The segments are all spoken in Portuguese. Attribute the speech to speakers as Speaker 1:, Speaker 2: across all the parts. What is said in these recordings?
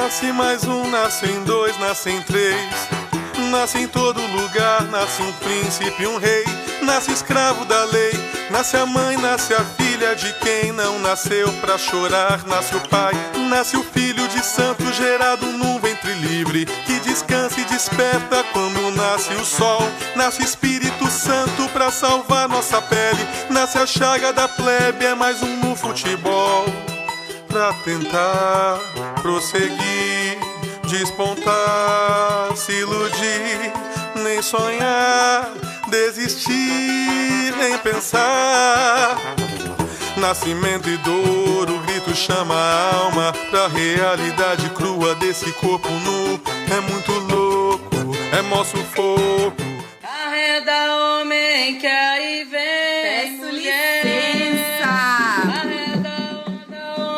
Speaker 1: Nasce mais um, nascem dois, nascem três. Nasce em todo lugar, nasce um príncipe, um rei. Nasce escravo da lei. Nasce a mãe, nasce a filha de quem não nasceu pra chorar. Nasce o pai, nasce o filho de santo gerado num ventre livre, que descansa e desperta quando nasce o sol. Nasce o Espírito Santo pra salvar nossa pele. Nasce a chaga da plebe, é mais um no futebol. Pra tentar prosseguir, despontar, se iludir, nem sonhar, desistir, nem pensar. Nascimento e dor, o grito chama a alma pra realidade crua desse corpo nu. É muito louco, é mó sufoco.
Speaker 2: Arreda, homem, que aí vem.
Speaker 3: Peço licença.
Speaker 2: Arreda,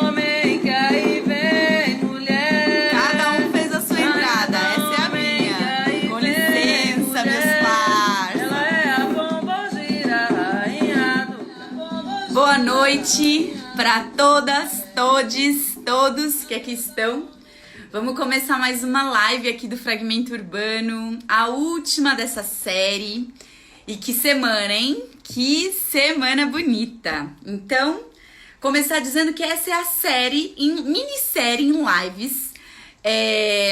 Speaker 2: homem, que aí vem, mulher.
Speaker 3: Cada um fez a sua entrada, essa é a minha. Com licença, meus pais.
Speaker 2: Ela é a bombogira, rainha do bombogira.
Speaker 3: Boa noite para todas, todos que aqui estão. Vamos começar mais uma live aqui do Fragmento Urbano, a última dessa série. E que semana, hein? Que semana bonita! Então, começar dizendo que essa é a série, minissérie em lives,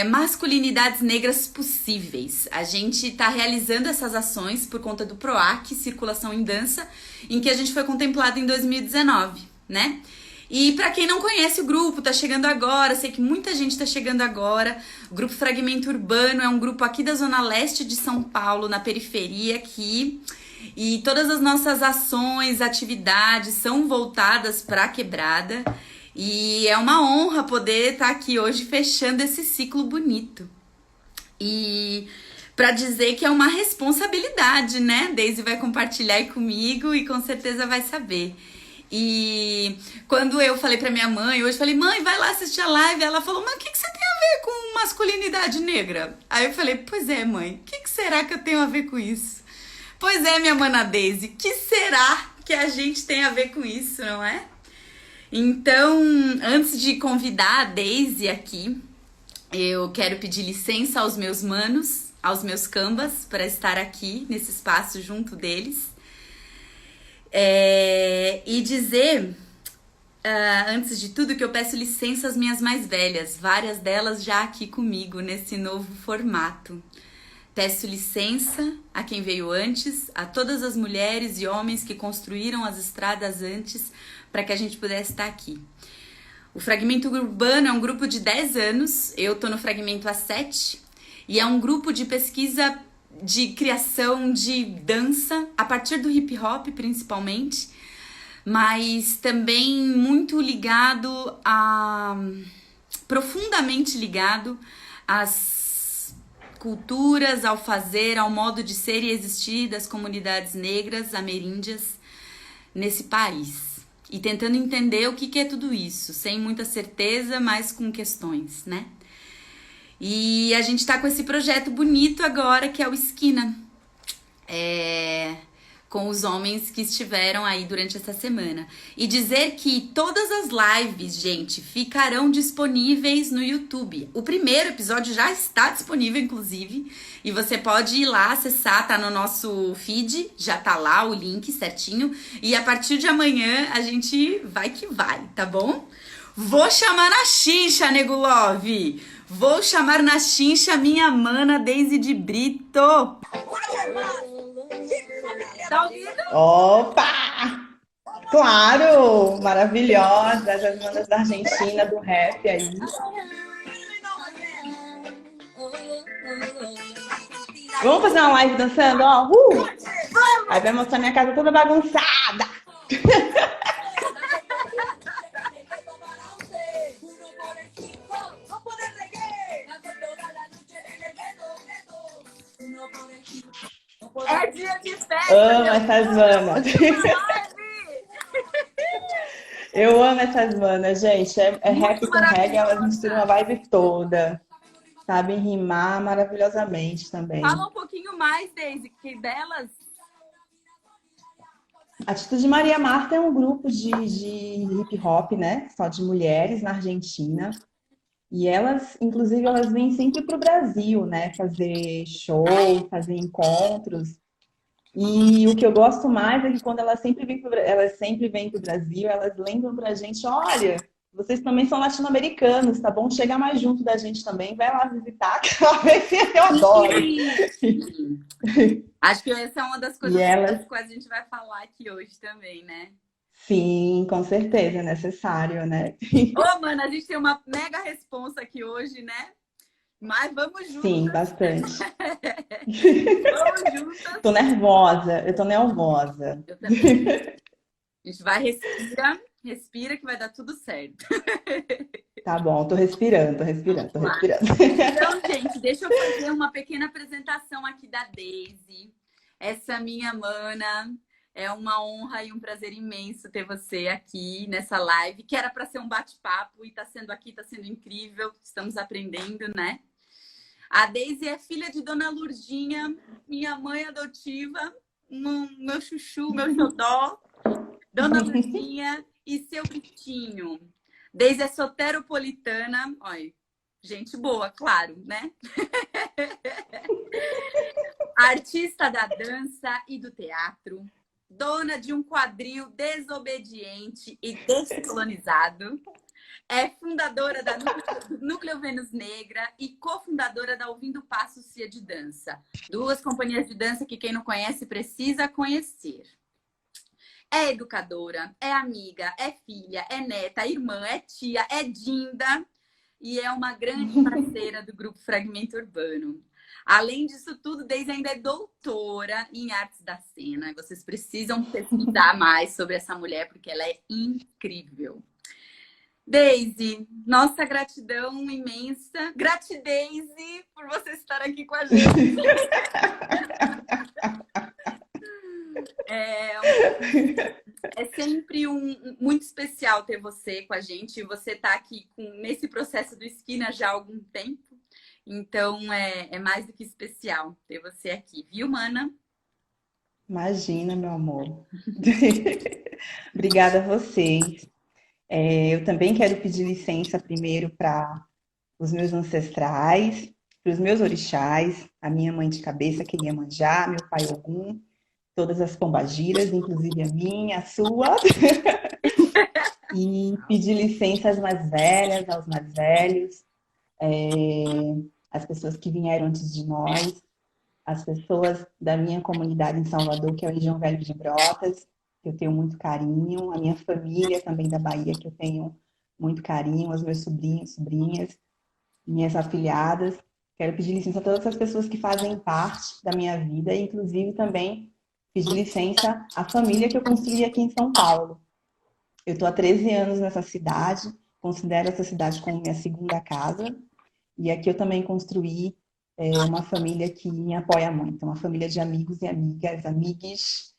Speaker 3: Masculinidades Negras Possíveis. A gente tá realizando essas ações por conta do PROAC, Circulação em Dança, em que a gente foi contemplado em 2019, né? E pra quem não conhece o grupo, tá chegando agora, sei que muita gente tá chegando agora. O Grupo Fragmento Urbano é um grupo aqui da Zona Leste de São Paulo, na periferia aqui. E todas as nossas ações, atividades são voltadas pra quebrada. E é uma honra poder estar aqui hoje fechando esse ciclo bonito. E pra dizer que é uma responsabilidade, né? Daisy vai compartilhar aí comigo e com certeza vai saber. E quando eu falei pra minha mãe, hoje falei, mãe, vai lá assistir a live. Ela falou, mas o que você tem a ver com masculinidade negra? Aí eu falei, pois é, mãe, o que será que eu tenho a ver com isso? Pois é, minha mana Daisy, que será que a gente tem a ver com isso, não é? Então, antes de convidar a Daisy aqui, eu quero pedir licença aos meus manos, aos meus cambas, para estar aqui nesse espaço junto deles. E dizer, antes de tudo, que eu peço licença às minhas mais velhas, várias delas já aqui comigo nesse novo formato. Peço licença a quem veio antes, a todas as mulheres e homens que construíram as estradas antes para que a gente pudesse estar aqui. O Fragmento Urbano é um grupo de 10 anos, eu tô no Fragmento há 7, e é um grupo de pesquisa de criação de dança, a partir do hip hop principalmente, mas também muito ligado profundamente ligado às culturas, ao fazer, ao modo de ser e existir das comunidades negras ameríndias nesse país. E tentando entender o que é tudo isso, sem muita certeza, mas com questões, né? E a gente tá com esse projeto bonito agora, que é o Esquina, com os homens que estiveram aí durante essa semana. E dizer que todas as lives, gente, ficarão disponíveis no YouTube. O primeiro episódio já está disponível, inclusive, e você pode ir lá acessar, tá no nosso feed, já tá lá o link certinho. E a partir de amanhã a gente vai que vai, tá bom? Vou chamar na xincha, Nego Love! Vou chamar na xincha minha mana Daisy de Brito.
Speaker 2: Tá ouvindo?
Speaker 4: Opa! Claro! Maravilhosas, as manas da Argentina, do rap aí. Vamos fazer uma live dançando, ó? Aí vai mostrar minha casa toda bagunçada.
Speaker 2: É dia de festa.
Speaker 4: Amo essas manas. Eu amo essas manas, gente. É rap com reggae, elas misturam a vibe toda. Sabem rimar maravilhosamente também.
Speaker 3: Fala um pouquinho mais, Daisy, que delas...
Speaker 4: Atitude Maria Marta é um grupo de hip hop, né? Só de mulheres na Argentina. E elas, inclusive, elas vêm sempre para o Brasil, né? Fazer show, fazer encontros. E o que eu gosto mais é que quando elas sempre vêm para o Brasil, elas lembram para a gente, olha, vocês também são latino-americanos, tá bom? Chega mais junto da gente também, vai lá visitar, que eu adoro.
Speaker 3: Sim. Acho que essa é uma das
Speaker 4: E
Speaker 3: coisas
Speaker 4: elas,
Speaker 3: das quais a gente vai falar aqui hoje também, né?
Speaker 4: sim, com certeza, é necessário, né?
Speaker 3: Ô, mana, a gente tem uma mega responsa aqui hoje, né? Mas vamos
Speaker 4: Sim,
Speaker 3: juntas,
Speaker 4: bastante.
Speaker 3: vamos juntas.
Speaker 4: Tô nervosa, eu tô nervosa.
Speaker 3: Eu também. A gente vai, respira que vai dar tudo certo.
Speaker 4: Tá bom, tô respirando, tô respirando, tô
Speaker 3: Vamos lá.
Speaker 4: respirando.
Speaker 3: Então, gente, deixa eu fazer uma pequena apresentação aqui da Daisy. Essa minha mana. É uma honra e um prazer imenso ter você aqui nessa live, que era para ser um bate-papo e está sendo aqui, está sendo incrível. Estamos aprendendo, né? A Daisy é filha de Dona Lurdinha, minha mãe adotiva, meu chuchu, meu xodó, Dona Lurdinha e seu bichinho. Daisy é soteropolitana, olha, gente boa, claro, né? Artista da dança e do teatro, dona de um quadril desobediente e descolonizado, é fundadora da Núcleo Vênus Negra e cofundadora da Ouvindo Passo Cia de Dança. Duas companhias de dança que quem não conhece precisa conhecer. É educadora, é amiga, é filha, é neta, é irmã, é tia, é dinda e é uma grande parceira do Grupo Fragmento Urbano. Além disso tudo, Daisy ainda é doutora em artes da cena. Vocês precisam pesquisar mais sobre essa mulher porque ela é incrível. Daisy, nossa gratidão imensa. Gratidaisy por você estar aqui com a gente. É sempre muito especial ter você com a gente. Você está aqui nesse processo do Esquina já há algum tempo. Então, é mais do que especial ter você aqui, viu, mana?
Speaker 4: Imagina, meu amor. Obrigada a vocês. Eu também quero pedir licença primeiro para os meus ancestrais, para os meus orixás, a minha mãe de cabeça, que é Iemanjá, meu pai Ogum, todas as pombagiras, inclusive a minha, a sua. E pedir licença às mais velhas, aos mais velhos, às pessoas que vieram antes de nós, as pessoas da minha comunidade em Salvador, que é a região Velho de Brotas, que eu tenho muito carinho, a minha família também da Bahia, que eu tenho muito carinho, os meus sobrinhos, sobrinhas, minhas afilhadas. Quero pedir licença a todas as pessoas que fazem parte da minha vida, e inclusive também pedir licença à família que eu construí aqui em São Paulo. Eu estou há 13 anos nessa cidade, considero essa cidade como minha segunda casa, e aqui eu também construí uma família que me apoia muito, uma família de amigos e amigas, amigues,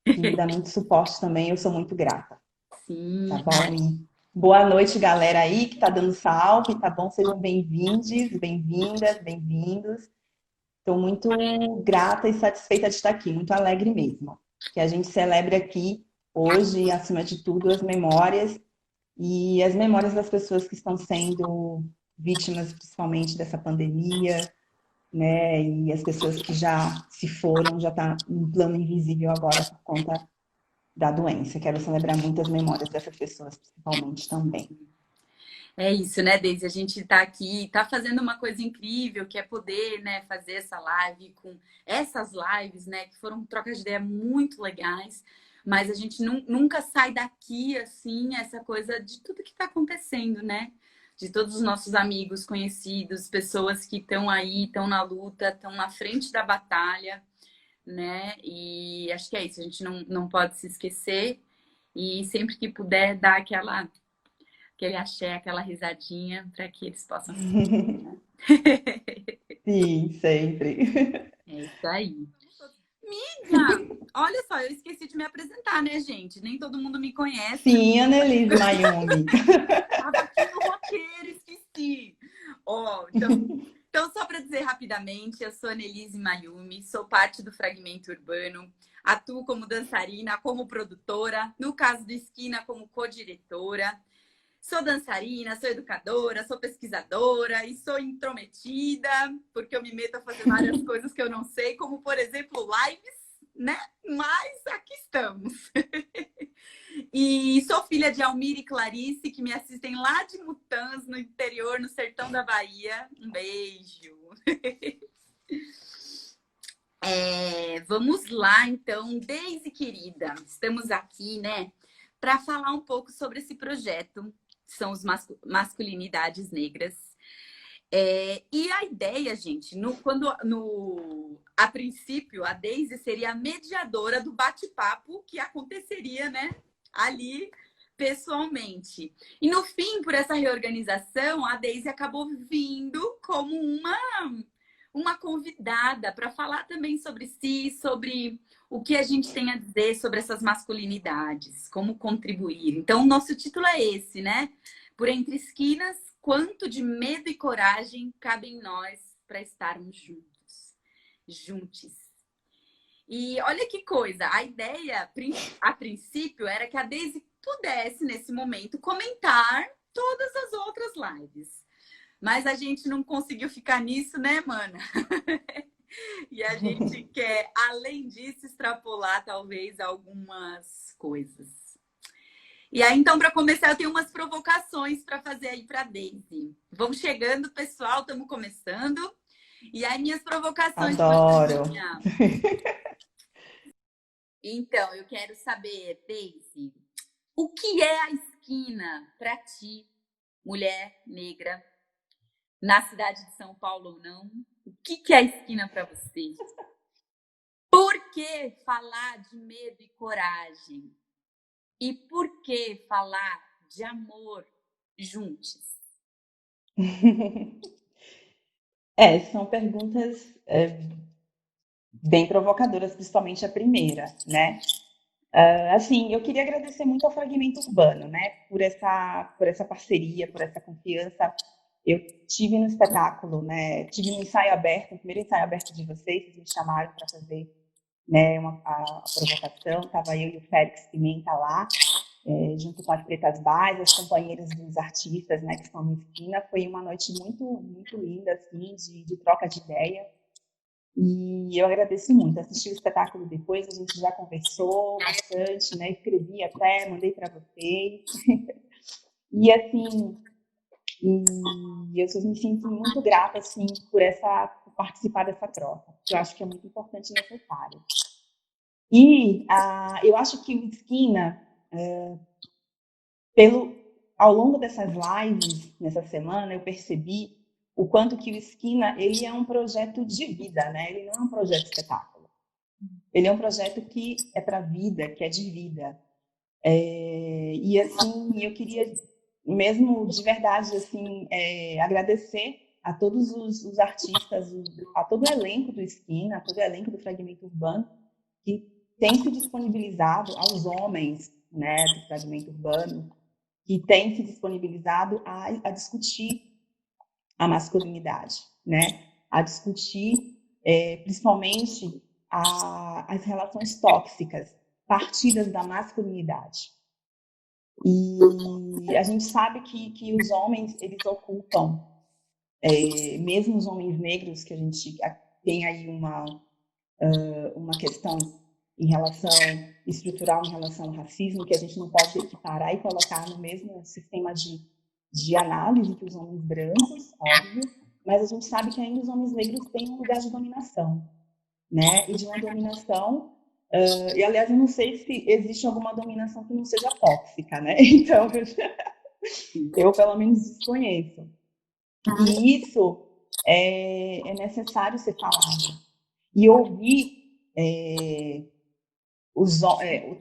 Speaker 4: que me dá muito suporte também, eu sou muito grata,
Speaker 3: Sim.
Speaker 4: tá bom? E boa noite, galera aí que tá dando salve, tá bom? Sejam bem-vindos, bem-vindas, bem-vindos. Estou muito grata e satisfeita de estar aqui, muito alegre mesmo. Que a gente celebre aqui, hoje, acima de tudo, as memórias e as memórias das pessoas que estão sendo vítimas, principalmente, dessa pandemia, né? E as pessoas que já se foram, já está no plano invisível agora por conta da doença. Quero celebrar muitas memórias dessas pessoas, principalmente também.
Speaker 3: É isso, né, Daisy? A gente tá aqui, tá fazendo uma coisa incrível, que é poder, né, fazer essa live com essas lives, né, que foram trocas de ideia muito legais, mas a gente nunca sai daqui, assim, essa coisa de tudo que tá acontecendo, né? De todos os nossos amigos, conhecidos, pessoas que estão aí, estão na luta, estão na frente da batalha, né? E acho que é isso, a gente não pode se esquecer e sempre que puder dar aquele axé, aquela risadinha para que eles possam.
Speaker 4: Sim, sempre.
Speaker 3: É isso aí. Miga, olha só, eu esqueci de me apresentar, né, gente? Nem todo mundo me conhece.
Speaker 4: Sim, Annelise Mayumi.
Speaker 3: Tava aqui no roteiro, esqueci. Ó, então, só para dizer rapidamente, eu sou Annelise Mayumi, sou parte do Fragmento Urbano, atuo como dançarina, como produtora, no caso do Esquina, como co-diretora. Sou dançarina, sou educadora, sou pesquisadora e sou intrometida, porque eu me meto a fazer várias coisas que eu não sei, como, por exemplo, lives, né? Mas aqui estamos. E sou filha de Almir e Clarice, que me assistem lá de Mutãs, no interior, no sertão da Bahia. Um beijo. Vamos lá, então, Deise querida, estamos aqui, né, para falar um pouco sobre esse projeto, que são os masculinidades negras. E a ideia, gente, a princípio, a Deise seria a mediadora do bate-papo que aconteceria, né, ali pessoalmente. E no fim, por essa reorganização, a Deise acabou vindo como uma convidada para falar também sobre si, sobre o que a gente tem a dizer sobre essas masculinidades, como contribuir. Então, o nosso título é esse, né? Por Entre Esquinas, quanto de medo e coragem cabe em nós para estarmos juntos. E olha que coisa, a ideia, a princípio, era que a Deise pudesse, nesse momento, comentar todas as outras lives. Mas a gente não conseguiu ficar nisso, né, mana? E a gente quer, além disso, extrapolar, talvez, algumas coisas. E aí, então, para começar, eu tenho umas provocações para fazer aí para a Deise. Vão chegando, pessoal, estamos começando. E aí, minhas provocações...
Speaker 4: Adoro!
Speaker 3: Então, eu quero saber, Deise, o que é a esquina para ti, mulher negra, na cidade de São Paulo ou não? O que é a esquina para você? Por que falar de medo e coragem? E por que falar de amor juntos?
Speaker 4: São perguntas bem provocadoras, principalmente a primeira, né? Assim, eu queria agradecer muito ao Fragmento Urbano, né? Por essa parceria, por essa confiança. Eu tive no espetáculo, né? Tive no ensaio aberto, o primeiro ensaio aberto de vocês me chamaram para fazer, né, a provocação. Estava eu e o Félix Pimenta lá, junto com as Pretas Bais, as companheiras dos artistas, né, que estão na esquina. Foi uma noite muito, muito linda, assim, de troca de ideia. E eu agradeço muito. Assisti o espetáculo depois, a gente já conversou bastante, né? Escrevi até, mandei para vocês. E assim, eu me sinto muito grata, assim, por participar dessa troca, que eu acho que é muito importante e necessário. E eu acho que o Esquina, ao longo dessas lives, nessa semana, eu percebi o quanto que o Esquina, ele é um projeto de vida, né? Ele não é um projeto de espetáculo. Ele é um projeto que é para a vida, que é de vida. E, assim, eu queria mesmo, de verdade, assim, agradecer a todos os artistas, a todo o elenco do Esquina, a todo o elenco do Fragmento Urbano, que tem se disponibilizado, aos homens, né, do Fragmento Urbano, que tem se disponibilizado a discutir a masculinidade, né? A discutir, principalmente, as relações tóxicas, partidas da masculinidade. E a gente sabe que os homens, eles ocupam, mesmo os homens negros, que a gente tem aí uma questão em relação estrutural, em relação ao racismo, que a gente não pode equiparar e colocar no mesmo sistema de análise que os homens brancos, óbvio, mas a gente sabe que ainda os homens negros têm um lugar de dominação, né? E de uma dominação, e aliás, eu não sei se existe alguma dominação que não seja tóxica, né? Então, eu pelo menos desconheço. E isso é necessário ser falado. E ouvir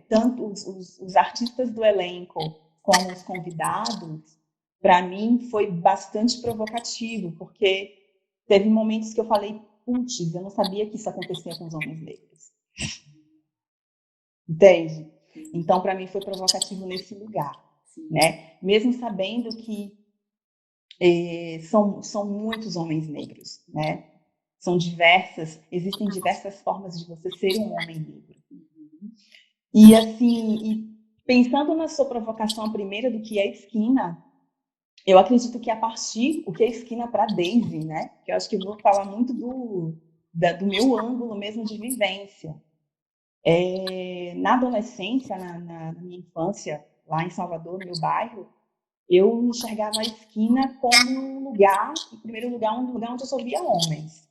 Speaker 4: tanto os artistas do elenco como os convidados, para mim foi bastante provocativo, porque teve momentos que eu falei, putz, eu não sabia que isso acontecia com os homens negros. Entende? Então, para mim foi provocativo nesse lugar, né? Mesmo sabendo que são muitos homens negros, né? Existem diversas formas de você ser um homem negro. E assim, pensando na sua provocação primeira do que é esquina, eu acredito que a partir, o que é esquina para Daisy, né? Que eu acho que eu vou falar muito do meu ângulo mesmo de vivência. Na adolescência, na minha infância, lá em Salvador, no meu bairro, eu enxergava a esquina como um lugar, em primeiro lugar, um lugar onde eu só via homens.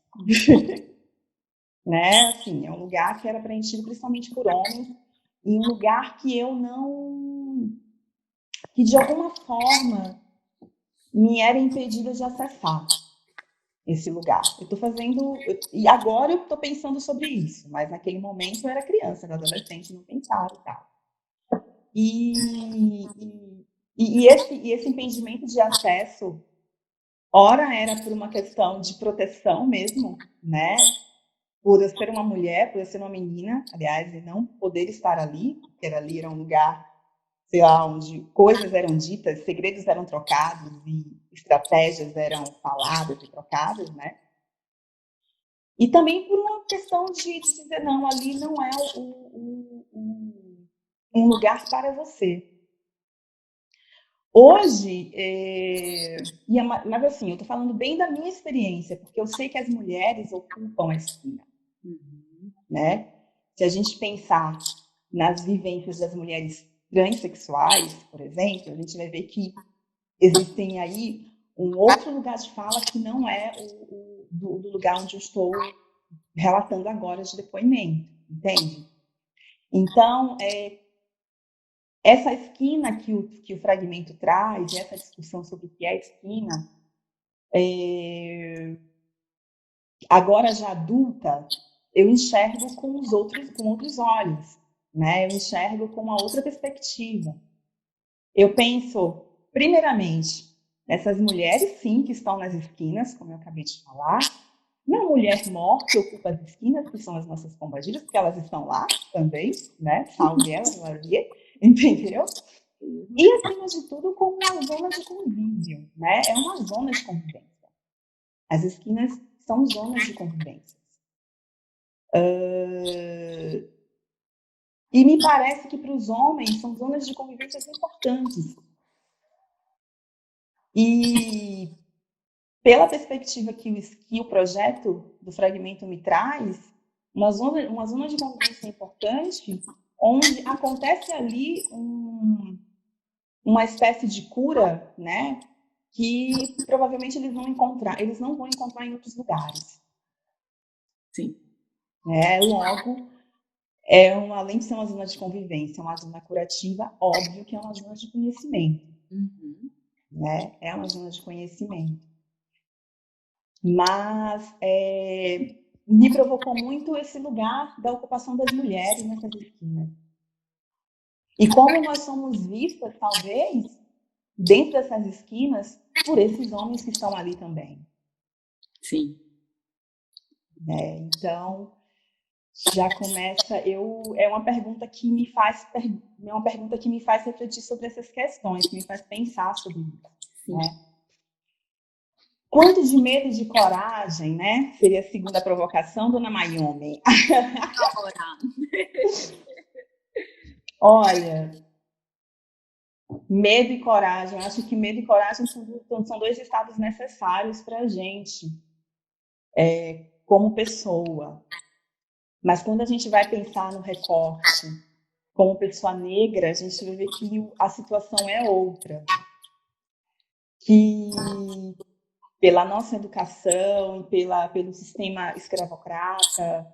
Speaker 4: Né? Assim, é um lugar que era preenchido principalmente por homens, e um lugar que eu não... que de alguma forma me era impedida de acessar esse lugar. E agora eu estou pensando sobre isso, mas naquele momento eu era criança, era adolescente, não pensava e tal. Esse impedimento de acesso, ora era por uma questão de proteção mesmo, né? Por eu ser uma mulher, por eu ser uma menina, aliás, e não poder estar ali, porque ali era um lugar, sei lá, onde coisas eram ditas, segredos eram trocados e estratégias eram faladas e trocadas, né? E também por uma questão de dizer, não, ali não é um lugar para você. Hoje, mas assim, eu estou falando bem da minha experiência, porque eu sei que as mulheres ocupam a esquina, né? Se a gente pensar nas vivências das mulheres transexuais, por exemplo, a gente vai ver que existem aí um outro lugar de fala que não é do lugar onde eu estou relatando agora de depoimento, entende? Então, essa esquina que o fragmento traz, essa discussão sobre o que é esquina, agora já adulta, eu enxergo com outros olhos, né? Eu enxergo com uma outra perspectiva. Eu penso, primeiramente, nessas mulheres, sim, que estão nas esquinas, como eu acabei de falar, na mulher mor que ocupa as esquinas, que são as nossas pombagiras, porque elas estão lá também, né? Salve elas, Maria, entendeu? E, acima de tudo, como uma zona de convívio, né? É uma zona de convivência. As esquinas são zonas de convivência. E me parece que para os homens são zonas de convivência importantes. E pela perspectiva que o projeto do fragmento me traz, uma zona de convivência importante, onde acontece ali uma espécie de cura, né, que provavelmente eles não vão encontrar em outros lugares.
Speaker 3: Sim.
Speaker 4: Logo, além de ser uma zona de convivência, uma zona curativa, óbvio que é uma zona de conhecimento. Né? É uma zona de conhecimento. Mas me provocou muito esse lugar da ocupação das mulheres nessas esquinas. E como nós somos vistas, talvez, dentro dessas esquinas, por esses homens que estão ali também.
Speaker 3: Sim.
Speaker 4: Então, já começa... É uma pergunta que me faz refletir sobre essas questões, que me faz pensar sobre isso. Né? Quanto de medo e de coragem, né? Seria a segunda provocação, dona Mayumi. Olha, medo e coragem. Eu acho que medo e coragem são dois estados necessários para a gente, como pessoa. Mas quando a gente vai pensar no recorte como pessoa negra, a gente vai ver que a situação é outra. Que pela nossa educação, pelo sistema escravocrata,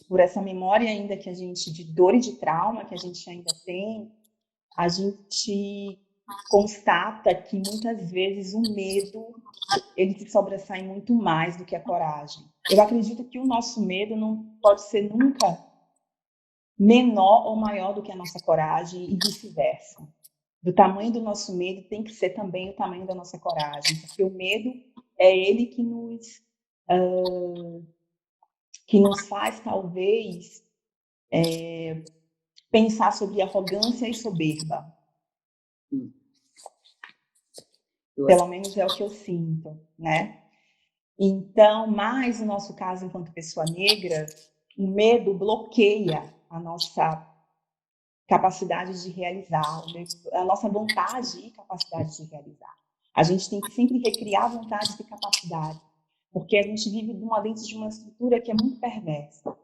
Speaker 4: por essa memória ainda que a gente, de dor e de trauma que a gente ainda tem, a gente constata que muitas vezes o medo, ele se sobressai muito mais do que a coragem. Eu acredito que o nosso medo não pode ser nunca menor ou maior do que a nossa coragem e vice-versa. Do tamanho do nosso medo tem que ser também o tamanho da nossa coragem, porque o medo é ele que nos faz, talvez, pensar sobre arrogância e soberba. Pelo menos é o que eu sinto, né? Então, mais no nosso caso, enquanto pessoa negra, o medo bloqueia a nossa capacidade de realizar, a nossa vontade e capacidade de realizar. A gente tem que sempre recriar vontades e capacidade, porque a gente vive dentro de uma estrutura que é muito perversa,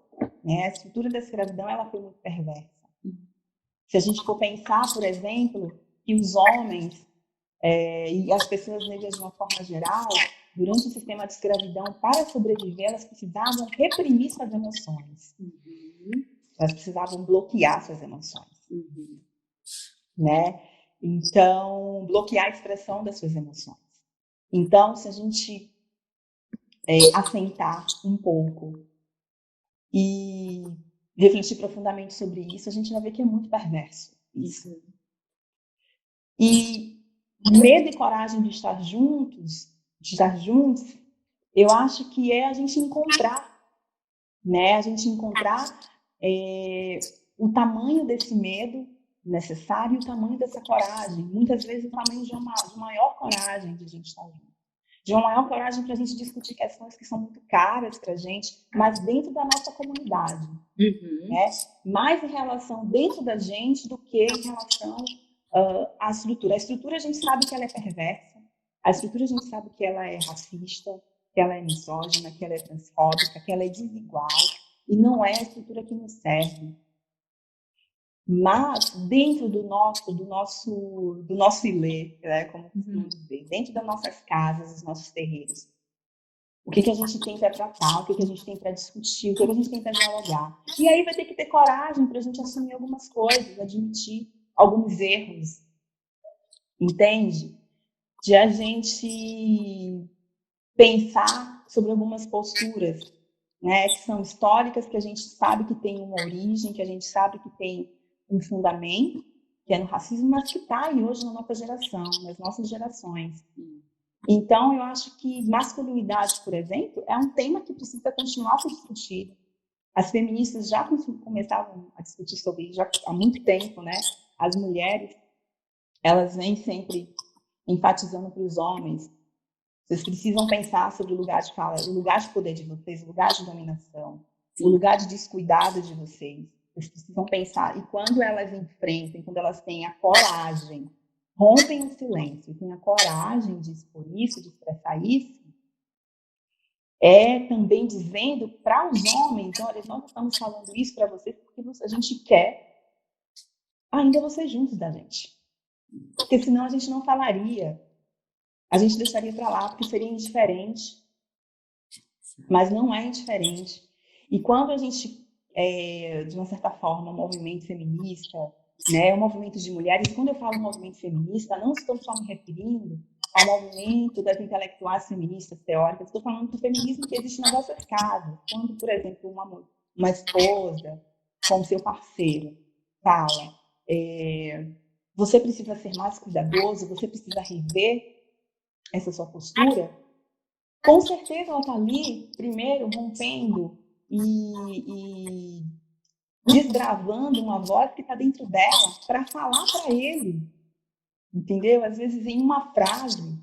Speaker 4: né? A estrutura da escravidão, ela foi muito perversa. Se a gente for pensar, por exemplo, que os homens e as pessoas negras de uma forma geral, durante o sistema de escravidão, para sobreviver, elas precisavam reprimir suas emoções. Elas precisavam bloquear suas emoções. Né? Então, bloquear a expressão das suas emoções. Então, se a gente assentar um pouco e refletir profundamente sobre isso, a gente vai ver que é muito perverso isso. E medo e coragem de estar juntos, eu acho que é a gente encontrar, né? A gente encontrar o tamanho desse medo necessário e o tamanho dessa coragem. Muitas vezes o tamanho de maior coragem de a gente estar junto. De uma maior coragem para a gente discutir questões que são muito caras para a gente, mas dentro da nossa comunidade. Né? Mais em relação dentro da gente do que em relação à estrutura. A estrutura a gente sabe que ela é perversa, a estrutura a gente sabe que ela é racista, que ela é misógina, que ela é transfóbica, que ela é desigual, e não é a estrutura que nos serve. Mas dentro do nosso ilê, né, como costumamos dizer, dentro das nossas casas, dos nossos terreiros, o que a gente tem para tratar, o que a gente tem para discutir, o que a gente tem para dialogar. E aí vai ter que ter coragem para a gente assumir algumas coisas, admitir alguns erros, entende? De a gente pensar sobre algumas posturas, né, que são históricas, que a gente sabe que tem uma origem, que a gente sabe que tem um fundamento, que é no racismo, mas que está aí hoje na nossa geração, nas nossas gerações. Então, eu acho que masculinidade, por exemplo, é um tema que precisa continuar a ser discutido. As feministas já começavam a discutir sobre isso já há muito tempo, né? As mulheres, elas vêm sempre enfatizando para os homens: vocês precisam pensar sobre o lugar de fala, o lugar de poder de vocês, o lugar de dominação, o lugar de descuidado de vocês. Vocês precisam pensar. E quando elas enfrentam, quando elas têm a coragem, rompem o silêncio, têm a coragem de expor isso, de expressar isso, é também dizendo para os homens: olha, nós estamos falando isso para vocês porque a gente quer ainda vocês juntos da gente. Porque senão a gente não falaria. A gente deixaria para lá porque seria indiferente. Mas não é indiferente. E quando a gente, de uma certa forma, um movimento feminista, né, um movimento de mulheres, quando eu falo movimento feminista, não estou só me referindo ao movimento das intelectuais feministas teóricas, estou falando do feminismo que existe nas nossas casas. Quando, por exemplo, uma esposa com seu parceiro fala: você precisa ser mais cuidadoso, você precisa rever essa sua postura, com certeza ela está ali, primeiro, rompendo e desbravando uma voz que está dentro dela para falar para ele, entendeu? Às vezes em uma frase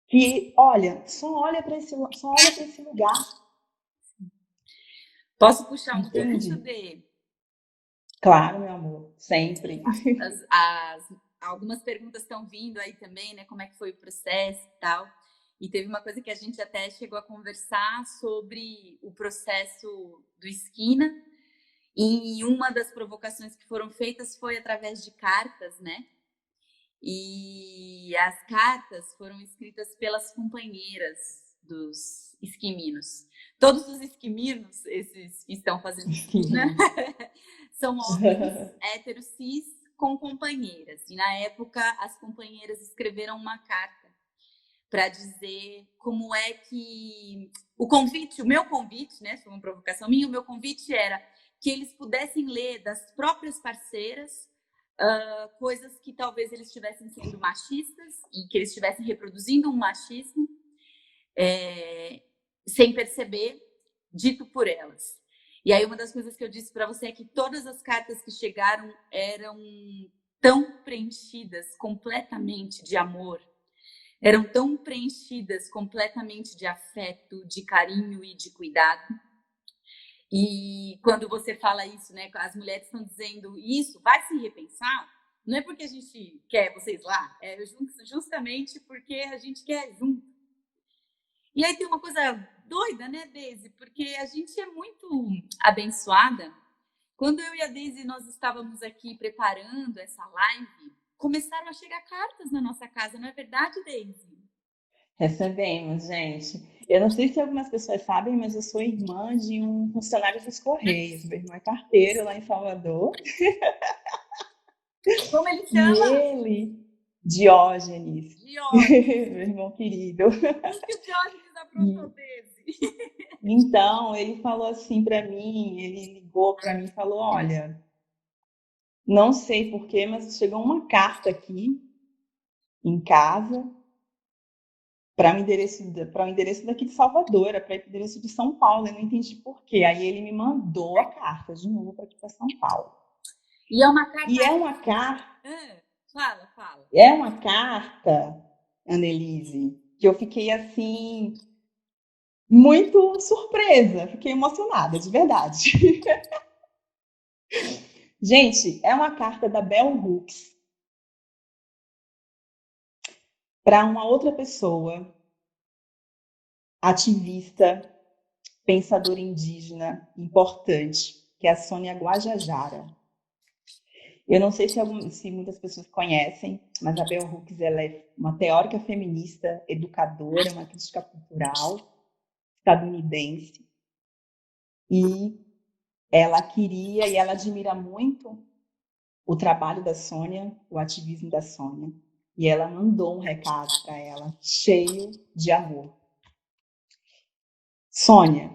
Speaker 4: que, olha, só olha para esse lugar.
Speaker 3: Posso puxar um
Speaker 4: Entende?
Speaker 3: gancho de...
Speaker 4: Claro, meu amor, sempre.
Speaker 3: Algumas perguntas estão vindo aí também, né? Como é que foi o processo e tal. E teve uma coisa que a gente até chegou a conversar sobre o processo do Esquina. E uma das provocações que foram feitas foi através de cartas, né? E as cartas foram escritas pelas companheiras dos esquiminos. Todos os esquiminos, esses que estão fazendo esquina, são homens héteros cis com companheiras. E na época as companheiras escreveram uma carta para dizer como é que o meu convite, né, foi uma provocação minha, o meu convite era que eles pudessem ler das próprias parceiras coisas que talvez eles estivessem sendo machistas e que eles estivessem reproduzindo um machismo sem perceber, dito por elas. E aí uma das coisas que eu disse para você é que todas as cartas que chegaram eram tão preenchidas completamente de amor, eram tão preenchidas completamente de afeto, de carinho e de cuidado. E quando você fala isso, né, as mulheres estão dizendo isso, vai se repensar, não é porque a gente quer vocês lá, é justamente porque a gente quer junto. E aí tem uma coisa doida, né, Deise? Porque a gente é muito abençoada. Quando eu e a Deise nós estávamos aqui preparando essa live, começaram a chegar cartas na nossa casa, não é verdade, Deise?
Speaker 4: Recebemos, gente. Eu não sei se algumas pessoas sabem, mas eu sou irmã de um funcionário dos Correios. Meu irmão é carteiro lá em Salvador.
Speaker 3: Como ele
Speaker 4: E
Speaker 3: chama?
Speaker 4: ele, Diógenes,
Speaker 3: Diógenes.
Speaker 4: meu irmão querido.
Speaker 3: O que o Diógenes aprontou, Deise?
Speaker 4: Então, ele falou assim para mim, ele ligou para mim e falou: Olha, não sei porquê, mas chegou uma carta aqui em casa para o endereço daqui de Salvador, para o endereço de São Paulo. Eu não entendi por quê. Aí ele me mandou a carta de novo para aqui para São Paulo.
Speaker 3: E é uma carta.
Speaker 4: E é uma carta.
Speaker 3: Fala.
Speaker 4: É uma carta, Annelise, que eu fiquei assim muito surpresa, fiquei emocionada, de verdade. Gente, é uma carta da Bell Hooks para uma outra pessoa, ativista, pensadora indígena importante, que é a Sônia Guajajara. Eu não sei se muitas pessoas conhecem, mas a Bell Hooks ela é uma teórica feminista, educadora, uma crítica cultural estadunidense. E ela queria e ela admira muito o trabalho da Sônia, o ativismo da Sônia. E ela mandou um recado para ela, cheio de amor. Sônia,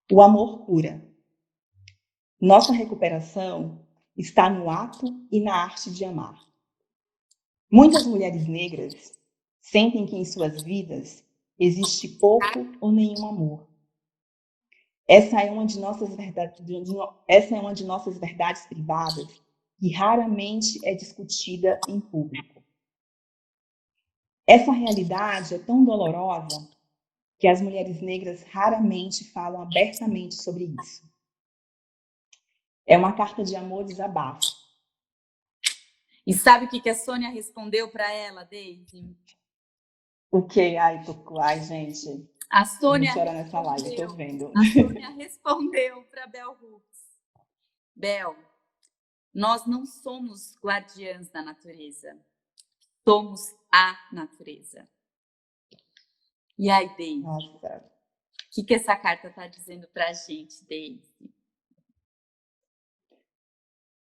Speaker 4: o amor cura. Nossa recuperação está no ato e na arte de amar. Muitas mulheres negras sentem que em suas vidas existe pouco ou nenhum amor. Essa é uma de nossas verdades privadas que raramente é discutida em público. Essa realidade é tão dolorosa que as mulheres negras raramente falam abertamente sobre isso. É uma carta de amor e desabafo.
Speaker 3: E sabe o que a Sônia respondeu para ela, Deise?
Speaker 4: O quê? Ai, gente.
Speaker 3: A Sônia
Speaker 4: chorar nessa live, tô vendo.
Speaker 3: A Sônia respondeu para Bell Hooks. Bel, nós não somos guardiãs da natureza. Somos a natureza. E aí, Deise?
Speaker 4: Nossa.
Speaker 3: O que essa carta está dizendo para a gente, Deise?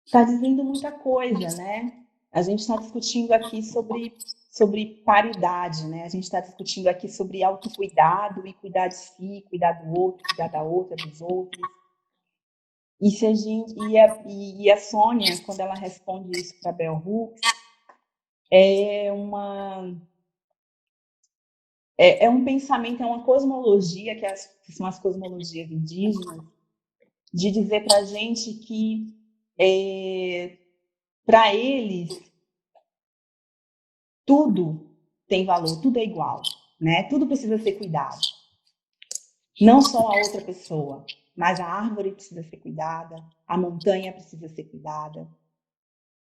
Speaker 4: Está dizendo muita coisa, né? A gente está discutindo aqui sobre paridade, né? A gente está discutindo aqui sobre autocuidado e cuidar de si, cuidar do outro, cuidar da outra, dos outros. E a Sônia, quando ela responde isso para Bell Hooks, é um pensamento, é uma cosmologia, que são as cosmologias indígenas, de dizer para a gente que, para eles, tudo tem valor, tudo é igual, né? Tudo precisa ser cuidado. Não só a outra pessoa, mas a árvore precisa ser cuidada, a montanha precisa ser cuidada,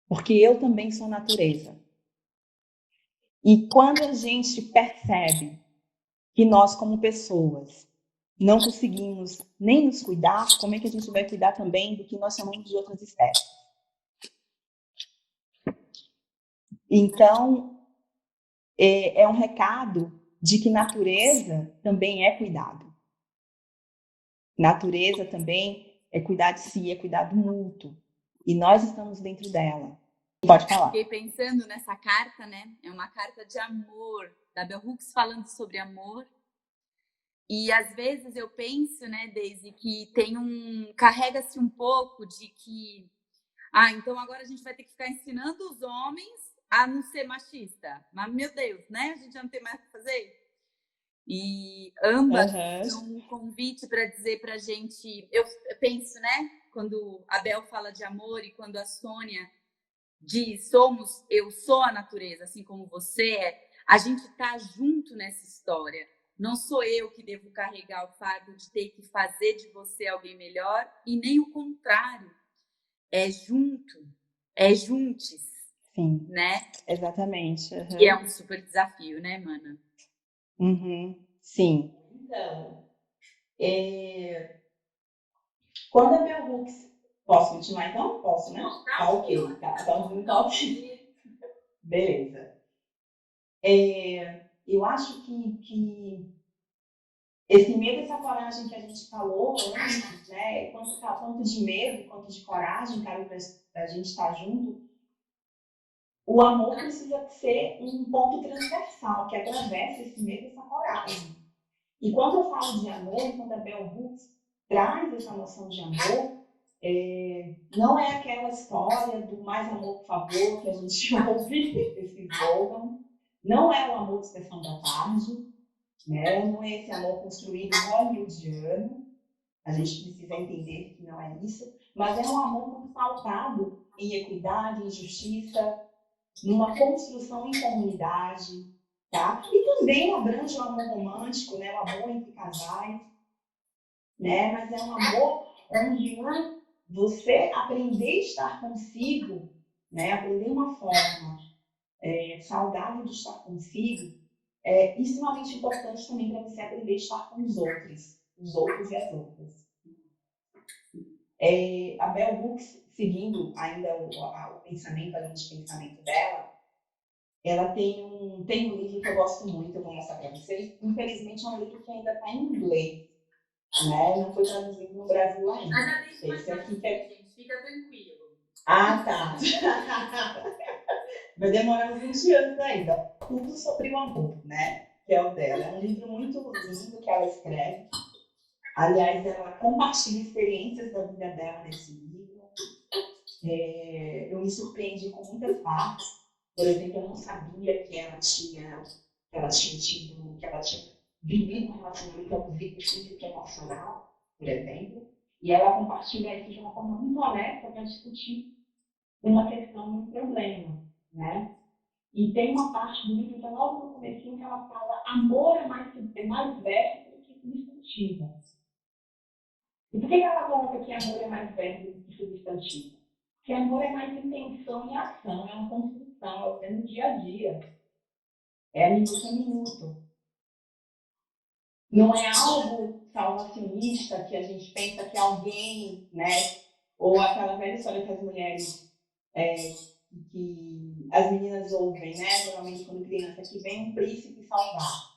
Speaker 4: porque eu também sou natureza. E quando a gente percebe que nós, como pessoas, não conseguimos nem nos cuidar, como é que a gente vai cuidar também do que nós chamamos de outras espécies? Então, é um recado de que natureza também é cuidado. Natureza também é cuidar de si, é cuidar do mútuo. E nós estamos dentro dela. Pode falar.
Speaker 3: Fiquei pensando nessa carta, né? É uma carta de amor, da Bell Hooks falando sobre amor. E às vezes eu penso, né, Deise, que carrega-se um pouco de que, então agora a gente vai ter que ficar ensinando os homens a não ser machista. Mas, meu Deus, né? A gente já não tem mais o que fazer. E ambas são um convite para dizer pra gente, eu penso, né, quando a Bel fala de amor e quando a Sônia diz, eu sou a natureza, assim como você é, a gente tá junto nessa história. Não sou eu que devo carregar o fardo de ter que fazer de você alguém melhor, e nem o contrário. É junto, é juntes,
Speaker 4: Sim,
Speaker 3: né?
Speaker 4: exatamente.
Speaker 3: Que é um super desafio, né, mana?
Speaker 4: Sim.
Speaker 5: Então, quando a Bell Hooks... Posso continuar então? Posso, né? Tá ok. Tá, então, tá ok. Beleza. Eu acho que esse medo, essa coragem que a gente falou antes, né? Quanto de medo, quanto de coragem cabe para a gente estar junto, o amor precisa ser um ponto transversal que atravessa esse medo, essa coragem. E quando eu falo de amor, quando a Bell Hooks traz essa noção de amor, não é aquela história do mais amor, por favor, que a gente ouve, esse slogan. Não é o amor de Sessão da Tarde, né? Não é esse amor construído hollywoodiano. A gente precisa entender que não é isso. Mas é um amor muito pautado em equidade, em justiça, numa construção em comunidade, tá? E também abrange o amor romântico, né? O amor entre casais, né? Mas é um amor onde você aprender a estar consigo, né? Aprender uma forma saudável de estar consigo é extremamente importante também para você aprender a estar com os outros e as outras. A Bell Hooks, seguindo ainda o pensamento, a linha de pensamento dela, ela tem um livro que eu gosto muito, eu vou mostrar para vocês. Infelizmente é um livro que ainda está em inglês, né? Não foi traduzido no Brasil ainda. Esse aqui que é...
Speaker 3: Gente, fica tranquilo.
Speaker 5: Ah, tá. Vai demorar uns 20 anos ainda. Tudo sobre o amor, né? Que é o dela. É um livro muito lindo que ela escreve. Aliás, ela compartilha experiências da vida dela nesse livro. Eu me surpreendi com muitas partes. Por exemplo, eu não sabia que ela tinha vivido um relacionamento abusivo físico e emocional, por exemplo. E ela compartilha isso de uma forma muito honesta para discutir uma questão, um problema, né? E tem uma parte do livro que é logo no comecinho que ela fala: amor é mais verbo do que substantivo. E por que ela coloca que amor é mais verbo do que substantivo? Porque amor é mais intenção e ação, é uma construção, é no dia a dia, é minuto a minuto. Não é algo salvacionista que a gente pensa que alguém, né? Ou aquela velha história que as mulheres, que as meninas ouvem, né? Geralmente quando criança, que vem um príncipe salvar.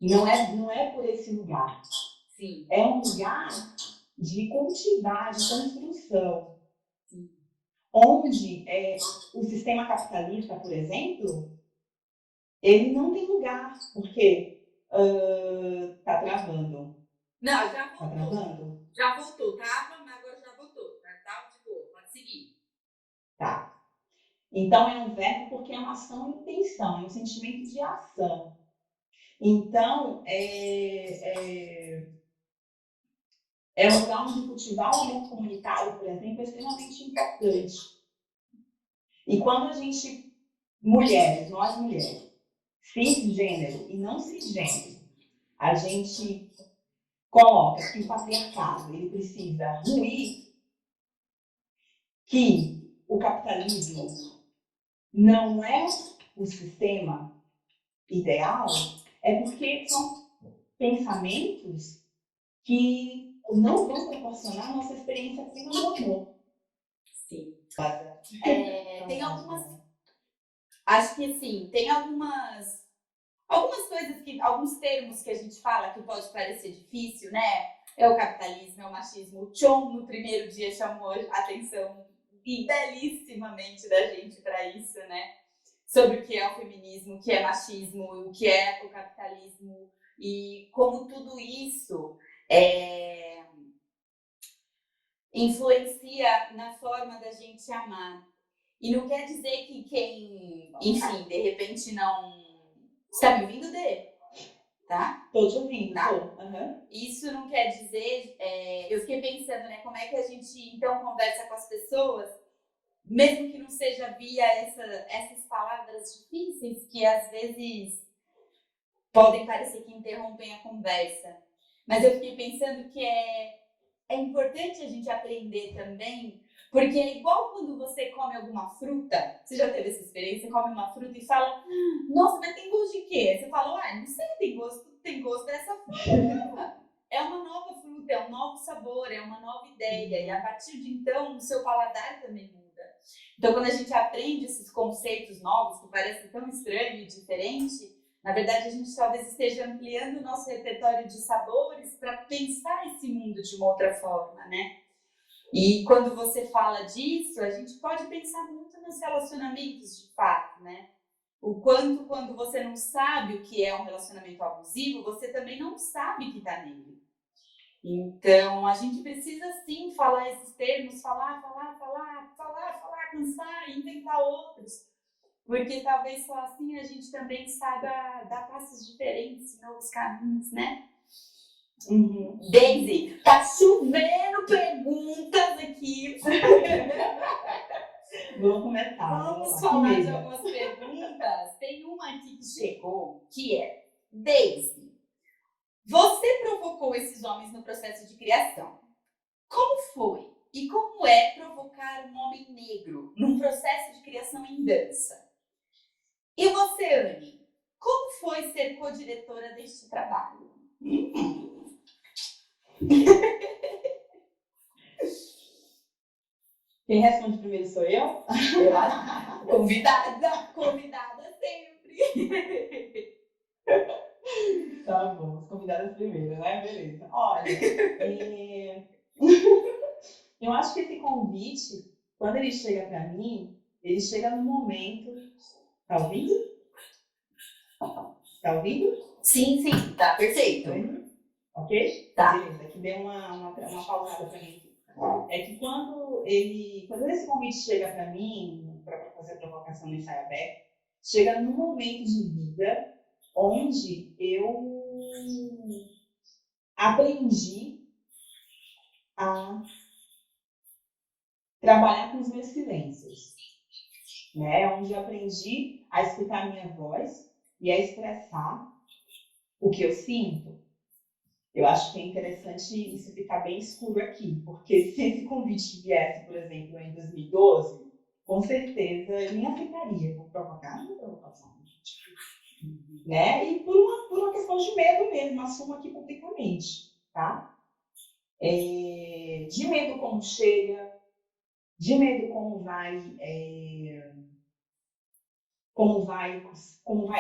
Speaker 5: Não é por esse lugar.
Speaker 3: Sim.
Speaker 5: É um lugar de cultivar, de construção.
Speaker 3: Sim.
Speaker 5: Onde o sistema capitalista, por exemplo, ele não tem lugar, porque tá travando.
Speaker 3: Não, já
Speaker 5: Tá
Speaker 3: voltou.
Speaker 5: travando?
Speaker 3: Já voltou, tá? Mas agora já voltou. Tá de boa, pode seguir.
Speaker 5: Tá. Então é um verbo porque é uma ação e intenção, é um sentimento de ação. Então, um lugar onde cultivar o amor comunitário, por exemplo, é extremamente importante. E quando a gente, nós mulheres, cisgênero e não cisgênero, a gente coloca que o patriarcado ele precisa ruir, que o capitalismo não é o sistema ideal, é porque são pensamentos que não vão proporcionar a nossa experiência plena do amor.
Speaker 3: Sim.
Speaker 5: Tem
Speaker 3: algumas... Acho que sim, tem algumas coisas alguns termos que a gente fala que pode parecer difícil, né? É o capitalismo, é o machismo. O Chon, no primeiro dia, chamou a atenção e belíssimamente da gente para isso, né? Sobre o que é o feminismo, o que é machismo, o que é o capitalismo e como tudo isso influencia na forma da gente amar. E não quer dizer que quem, enfim, de repente não... Está me ouvindo, Dê? Tá?
Speaker 5: Tô te ouvindo,
Speaker 3: tá?
Speaker 5: Uhum.
Speaker 3: Isso não quer dizer... eu fiquei pensando, né? Como é que a gente, então, conversa com as pessoas, mesmo que não seja via essas palavras difíceis, que às vezes podem parecer que interrompem a conversa. Mas eu fiquei pensando que é importante a gente aprender também, porque é igual quando você come alguma fruta. Você já teve essa experiência? Você come uma fruta e fala, nossa, mas tem gosto de quê? Você fala, uai, não sei, tem gosto dessa fruta. É uma nova fruta, é um novo sabor, é uma nova ideia. E a partir de então, o seu paladar também muda. Então, quando a gente aprende esses conceitos novos, que parecem tão estranho e diferente, na verdade, a gente talvez esteja ampliando o nosso repertório de sabores para pensar esse mundo de uma outra forma, né? E quando você fala disso, a gente pode pensar muito nos relacionamentos de fato, né? O quanto, quando você não sabe o que é um relacionamento abusivo, você também não sabe que está nele. Então, a gente precisa sim falar esses termos, falar, cansar e inventar outros. Porque talvez só assim a gente também saiba dar passos diferentes, novos caminhos, né? Daisy, tá chovendo perguntas aqui.
Speaker 4: Vamos começar.
Speaker 3: Vamos falar de algumas perguntas. Tem uma aqui que chegou, que é: Daisy, você provocou esses homens no processo de criação. Como foi? E como é provocar um homem negro num processo de criação em dança? E você, Anne, como foi ser co-diretora deste trabalho?
Speaker 4: Quem responde primeiro sou eu?
Speaker 3: Eu acho. Convidada sempre.
Speaker 4: Tá bom, as convidadas primeiro, né? Beleza. Olha, eu acho que esse convite, quando ele chega para mim, ele chega no momento. Tá ouvindo? Tá ouvindo?
Speaker 3: Sim, tá perfeito.
Speaker 4: Tá ouvindo? Ok?
Speaker 3: Tá.
Speaker 4: Beleza, que deu uma pausada para mim. É que quando esse convite chega para mim, para fazer a provocação no ensaio aberto, chega num momento de vida onde eu aprendi a trabalhar com os meus silêncios, né? Onde eu aprendi a escutar a minha voz e a expressar o que eu sinto. Eu acho que é interessante isso ficar bem escuro aqui, porque se esse convite viesse, por exemplo, em 2012, com certeza eu nem aceitaria. Vou provocar, não provocação, né? E por uma questão de medo mesmo, assumo aqui publicamente, tá? De medo como chega, de medo como vai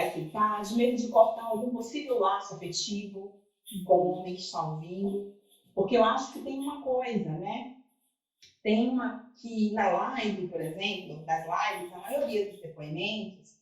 Speaker 4: aceitar, de medo de cortar algum possível laço afetivo com o homem que está ouvindo. Porque eu acho que tem uma coisa, né? Tem uma que na live, por exemplo, das lives, a maioria dos depoimentos,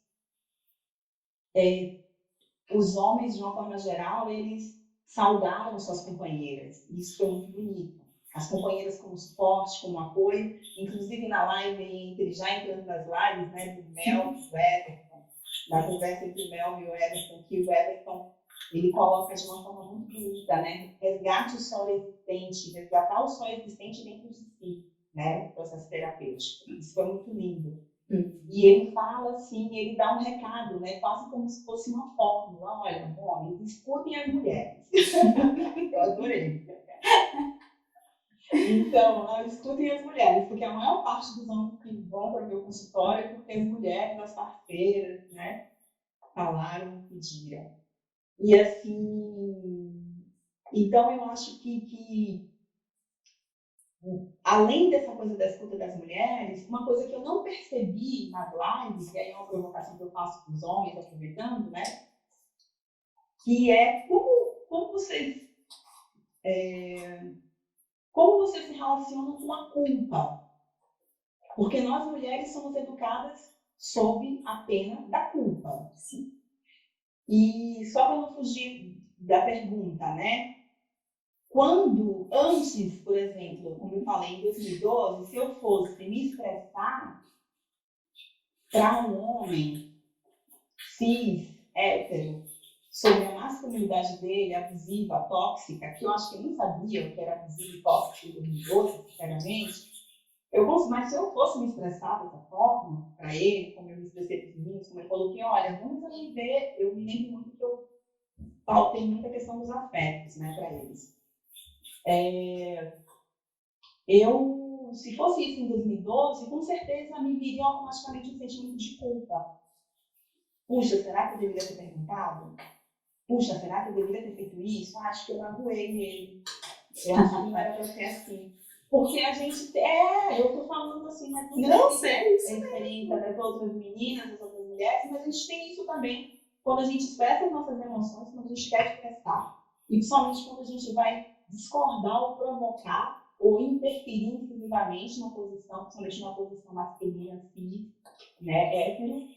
Speaker 4: os homens, de uma forma geral, eles saudaram suas companheiras. Isso foi muito bonito. As companheiras como suporte, como apoio, inclusive na live, já entrando nas lives, né, do Mel e do Everton, da conversa entre o Mel e o Everton, que o Everton, ele coloca de uma forma muito bonita, né, resgate o sonho existente, resgatar o sonho existente dentro de si, né, no processo terapêutico. Isso foi muito lindo. E ele fala assim, ele dá um recado, né, quase como se fosse uma fórmula. Olha, homens, escutem as mulheres. Eu adorei. Então, escutem as mulheres, porque a maior parte dos homens que vão para o meu consultório é porque as mulheres, as parceiras, né, falaram, pediram. E assim, então eu acho que além dessa coisa da escuta das mulheres, uma coisa que eu não percebi nas lives, e aí é uma provocação que eu faço para os homens, aproveitando, né, que é como vocês se relacionam com a culpa. Porque nós mulheres somos educadas sob a pena da culpa. Sim. E só para não fugir da pergunta, né? Quando, antes, por exemplo, como eu falei, em 2012, se eu fosse me expressar para um homem cis, hétero, sobre a masculinidade dele, abusiva, tóxica, que eu acho que eu nem sabia o que era abusivo e tóxico em 2012, sinceramente, mas se eu fosse me expressar dessa forma, para ele, como eu me expressei para os meninos, como eu coloquei, olha, vamos ali ver, eu me lembro muito que eu
Speaker 5: pautei muita questão dos afetos, né, para eles. Eu, se fosse isso em 2012, com certeza me viria automaticamente um sentimento de culpa. Puxa, será que eu deveria ter perguntado? Puxa, será que eu deveria ter feito isso? Acho que eu magoei ele. Eu acho que não era pra ser assim. Porque a gente. Eu tô falando assim, mas
Speaker 3: Não sei,
Speaker 5: a experiência das outras meninas, das outras mulheres, mas a gente tem isso também quando a gente expressa as nossas emoções, quando a gente quer expressar. E principalmente quando a gente vai discordar ou provocar ou interferir incisivamente numa posição, principalmente numa posição masculina, assim, né, hétero.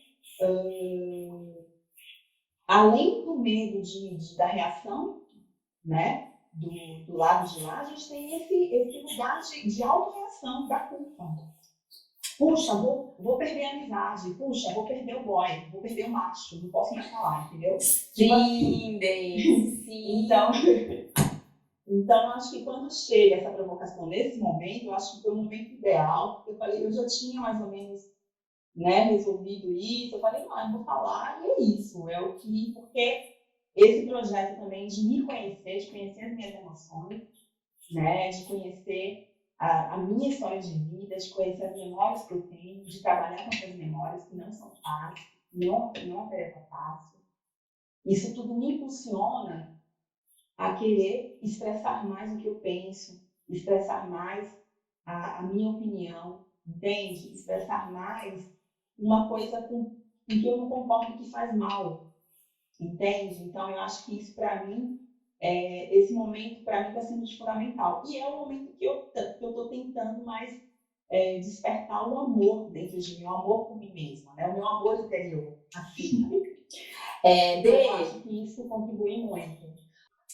Speaker 5: Além do medo da reação, né, do lado de lá, a gente tem esse lugar de autorreação, da culpa. Puxa, vou perder a amizade. Puxa, vou perder o boy, vou perder o macho, não posso mais falar, entendeu?
Speaker 3: Sim, Deise, sim.
Speaker 5: Então, eu acho que quando chega essa provocação nesse momento, eu acho que foi um momento ideal, porque eu falei, eu já tinha mais ou menos, né, resolvido isso. Eu falei, não, eu vou falar, e é isso, é o que, porque esse projeto também de me conhecer, de conhecer as minhas emoções, né, de conhecer a minha história de vida, de conhecer as memórias que eu tenho, de trabalhar com essas memórias que não são fáceis, não é uma tarefa fácil. Isso tudo me impulsiona a querer expressar mais o que eu penso, expressar mais a minha opinião, entende? Expressar mais uma coisa com que eu não concordo que faz mal, entende? Então, eu acho que isso, para mim, esse momento, para mim, está sendo fundamental. E é o momento que eu estou tentando mais despertar o amor dentro de mim, o amor por mim mesma, né? O meu amor interior, assim. Eu acho que isso contribui muito.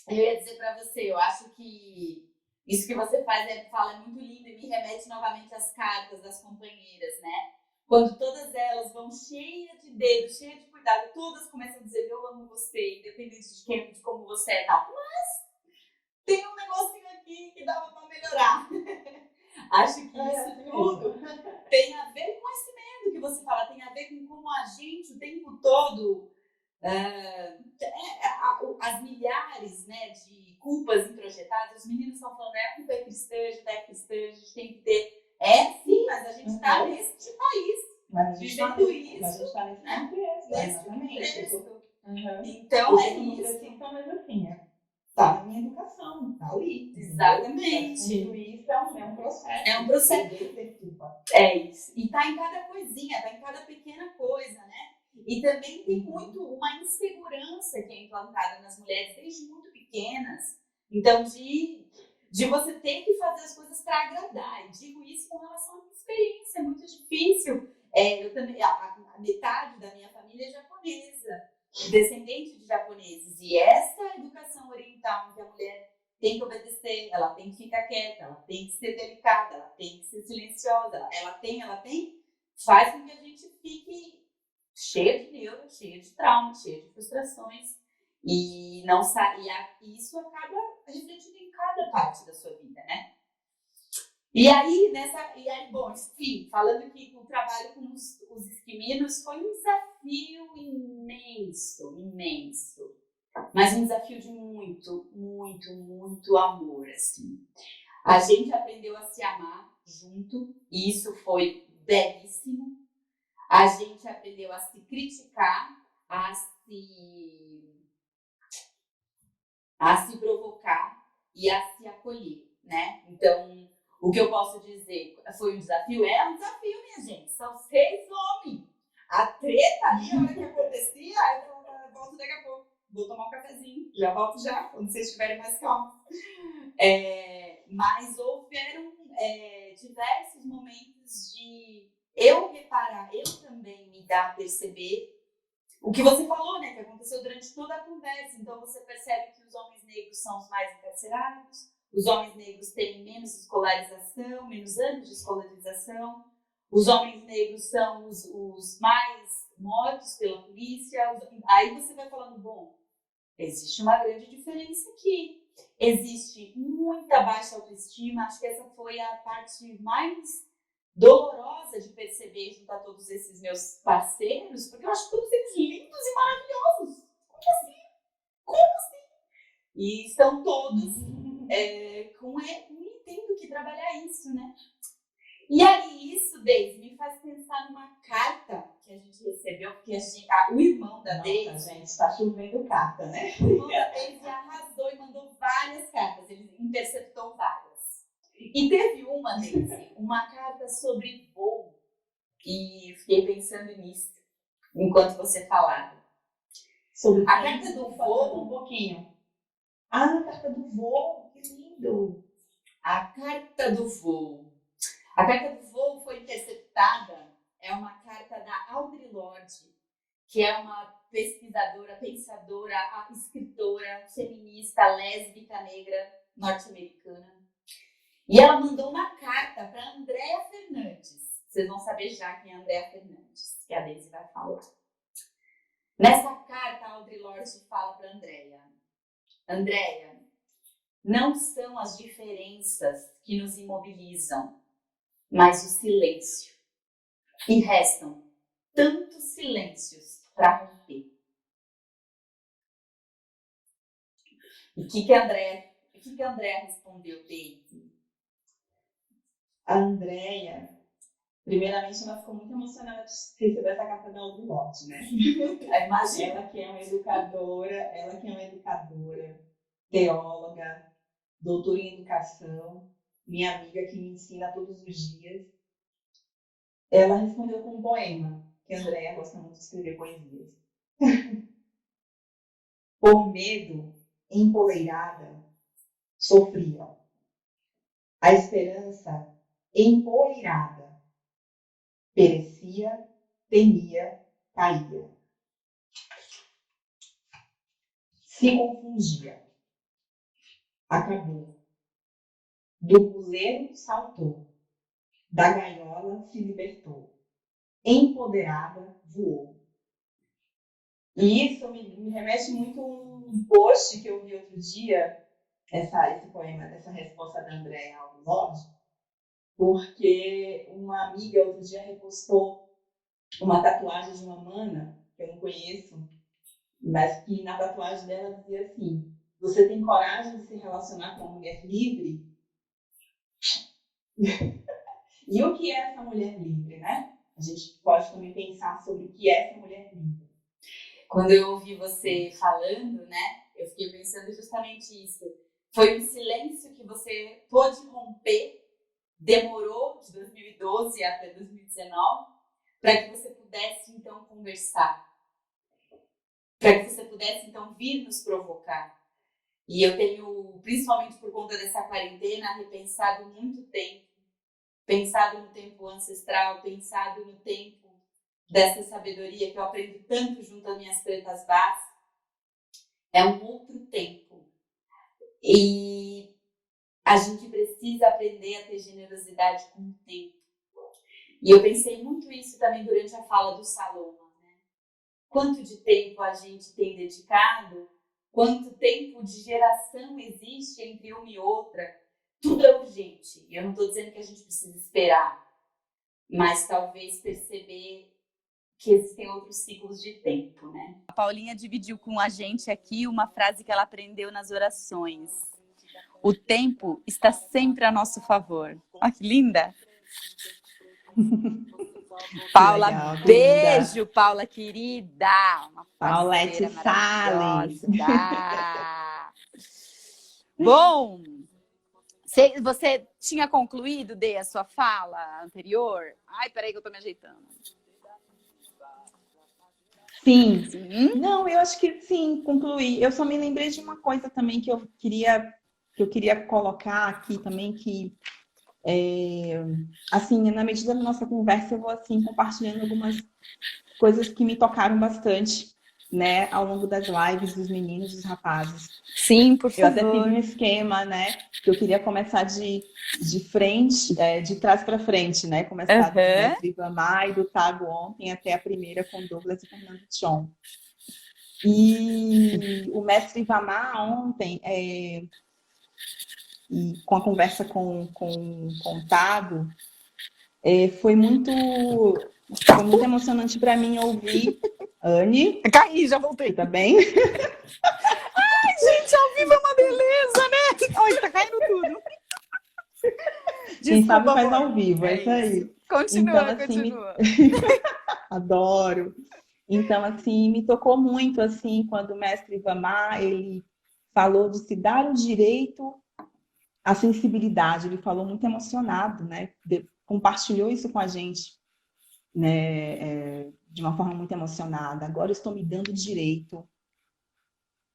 Speaker 3: Eu ia dizer pra você, eu acho que isso que você fala é muito lindo e me remete novamente às cartas das companheiras, né? Quando todas elas vão cheias de dedos, cheias de cuidado, todas começam a dizer, eu amo você, independente de quem, de como você é, tal. Mas tem um negocinho aqui que dava pra melhorar. Acho que isso tudo tem a ver com esse medo que você fala, tem a ver com como a gente o tempo todo... as milhares, né, de culpas introjetadas, os meninos estão falando, a culpa é cristã, judaico-cristã, a gente tem que ter. Sim, mas a gente está nesse país, vivendo isso.
Speaker 5: Mas a gente está nesse contexto, exatamente.
Speaker 3: Então, é isso.
Speaker 5: Mas assim, está na minha educação, está ali.
Speaker 3: Exatamente.
Speaker 5: Tudo isso é um processo.
Speaker 3: É um processo. É isso. E está em cada coisinha, está em cada pequena coisa, né? E também tem muito uma insegurança que é implantada nas mulheres desde muito pequenas. Então, de você ter que fazer as coisas para agradar. E digo isso com relação à minha experiência, é muito difícil. Eu também, a metade da minha família é japonesa, descendente de japoneses. E essa educação oriental em que a mulher tem que obedecer, ela tem que ficar quieta, ela tem que ser delicada, ela tem que ser silenciosa, ela tem, faz com que a gente fique cheia de neuro, cheia de trauma, cheia de frustrações e não isso acaba refletindo em cada parte da sua vida, né? E aí, bom, enfim, falando aqui com o trabalho com os esquiminos, foi um desafio imenso, mas um desafio de muito, muito, muito amor, assim. A gente aprendeu a se amar junto, e isso foi belíssimo. A gente aprendeu a se criticar, a se provocar e a se acolher, né? Então, o que eu posso dizer foi um desafio? É um desafio, minha gente. São 6 homens. A treta ali, a hora que acontecia, eu volto daqui a pouco. Vou tomar um cafezinho. Já volto já, quando vocês estiverem mais calmos. Mas houveram diversos momentos de eu reparar, eu também me dar a perceber o que você falou, né, que aconteceu durante toda a conversa. Então você percebe que os homens negros são os mais encarcerados, os homens negros têm menos escolarização, menos anos de escolarização, os homens negros são os mais mortos pela polícia. Aí você vai falando, bom, existe uma grande diferença aqui. Existe muita baixa autoestima. Acho que essa foi a parte mais dolorosa de perceber junto a todos esses meus parceiros, porque eu acho todos eles lindos e maravilhosos. Como assim?
Speaker 6: E estão todos tendo que trabalhar isso, né? E aí isso, Deise, me faz pensar numa carta que a gente recebeu, porque o irmão da Deise...
Speaker 5: Nossa, gente, está chovendo carta, né?
Speaker 6: O irmão da Deise arrasou e mandou várias cartas, ele interceptou várias. E teve uma, Deise, uma carta sobre voo, e fiquei pensando nisso enquanto você falava.
Speaker 5: Sobre
Speaker 6: A carta do voo...
Speaker 5: Um pouquinho. Ah, a carta do voo, que lindo!
Speaker 6: A carta do voo. A carta do voo foi interceptada, é uma carta da Audre Lorde, que é uma pesquisadora, pensadora, escritora, feminista, lésbica, negra, norte-americana. E ela mandou uma carta para Andréa Fernandes. Vocês vão saber já quem é Andréa Fernandes, que a Deise vai falar. Nessa carta, a Audre Lorde fala para Andréa: Andréa, não são as diferenças que nos imobilizam, mas o silêncio. E restam tantos silêncios para romper. E o que a Andréa respondeu, Deise?
Speaker 5: A Andréia, primeiramente, ela ficou muito emocionada de receber essa carta da Audre Lorde, né?
Speaker 6: Imagina.
Speaker 5: Ela que é uma educadora, teóloga, doutora em educação, minha amiga que me ensina todos os dias. Ela respondeu com um poema, que a Andréa gosta muito de escrever poesias. Por medo, empoleirada, sofria. A esperança, empoeirada, perecia, temia, caía. Se confundia. Acabou. Do puleiro saltou. Da gaiola se libertou. Empoderada voou. E isso me remete muito a um post que eu vi outro dia, esse poema, essa resposta da Andréa Audre Lorde, porque uma amiga outro dia repostou uma tatuagem de uma mana, que eu não conheço, mas que na tatuagem dela dizia assim: você tem coragem de se relacionar com uma mulher livre? E o que é essa mulher livre, né? A gente pode também pensar sobre o que é essa mulher livre.
Speaker 6: Quando eu ouvi você falando, né, eu fiquei pensando justamente isso. Foi um silêncio que você pôde romper, demorou de 2012 até 2019, para que você pudesse, então, conversar. Para que você pudesse, então, vir nos provocar. E eu tenho, principalmente por conta dessa quarentena, repensado muito tempo. Pensado no tempo ancestral, pensado no tempo dessa sabedoria que eu aprendo tanto junto às minhas pretas bás. É um outro tempo. E a gente precisa aprender a ter generosidade com o tempo. E eu pensei muito isso também durante a fala do Saloma, né? Quanto de tempo a gente tem dedicado, quanto tempo de geração existe entre uma e outra. Tudo é urgente. E eu não estou dizendo que a gente precisa esperar, mas talvez perceber que existem outros ciclos de tempo, né?
Speaker 3: A Paulinha dividiu com a gente aqui uma frase que ela aprendeu nas orações. O tempo está sempre a nosso favor. Olha que linda! Paula,
Speaker 5: legal,
Speaker 3: beijo,
Speaker 5: linda.
Speaker 3: Paula querida! Uma
Speaker 5: Paulette
Speaker 3: parceira
Speaker 5: Salles.
Speaker 3: maravilhosa. Bom, você tinha concluído, Dê, a sua fala anterior? Ai, peraí que eu tô me ajeitando.
Speaker 4: Sim.
Speaker 3: Sim?
Speaker 4: Não, eu acho que sim, concluí. Eu só me lembrei de uma coisa também que eu queria colocar aqui também, que assim, na medida da nossa conversa, eu vou assim compartilhando algumas coisas que me tocaram bastante, né, ao longo das lives dos meninos, dos rapazes.
Speaker 3: Sim, por
Speaker 4: Eu até
Speaker 3: favor.
Speaker 4: fiz um esquema, né, que eu queria começar de frente, de trás para frente, né, começar do mestre Ivamar e do Tago ontem até a primeira com Douglas e Fernando Tchon. E o mestre Ivamar ontem, e com a conversa com o Tago, foi muito emocionante para mim ouvir. Anne,
Speaker 3: Caí, já voltei.
Speaker 4: tá bem?
Speaker 3: Gente, ao vivo é uma
Speaker 4: Quem sabe
Speaker 3: Desculpa,
Speaker 4: faz
Speaker 3: amor.
Speaker 4: ao vivo, é isso aí. Então,
Speaker 3: Continua,
Speaker 4: assim,
Speaker 3: continua.
Speaker 4: adoro. Então, assim, me tocou muito, assim, quando o mestre Vamar, ele falou de se dar o direito à sensibilidade. Ele falou muito emocionado, né? Compartilhou isso com a gente, né? De uma forma muito emocionada. Agora eu estou me dando o direito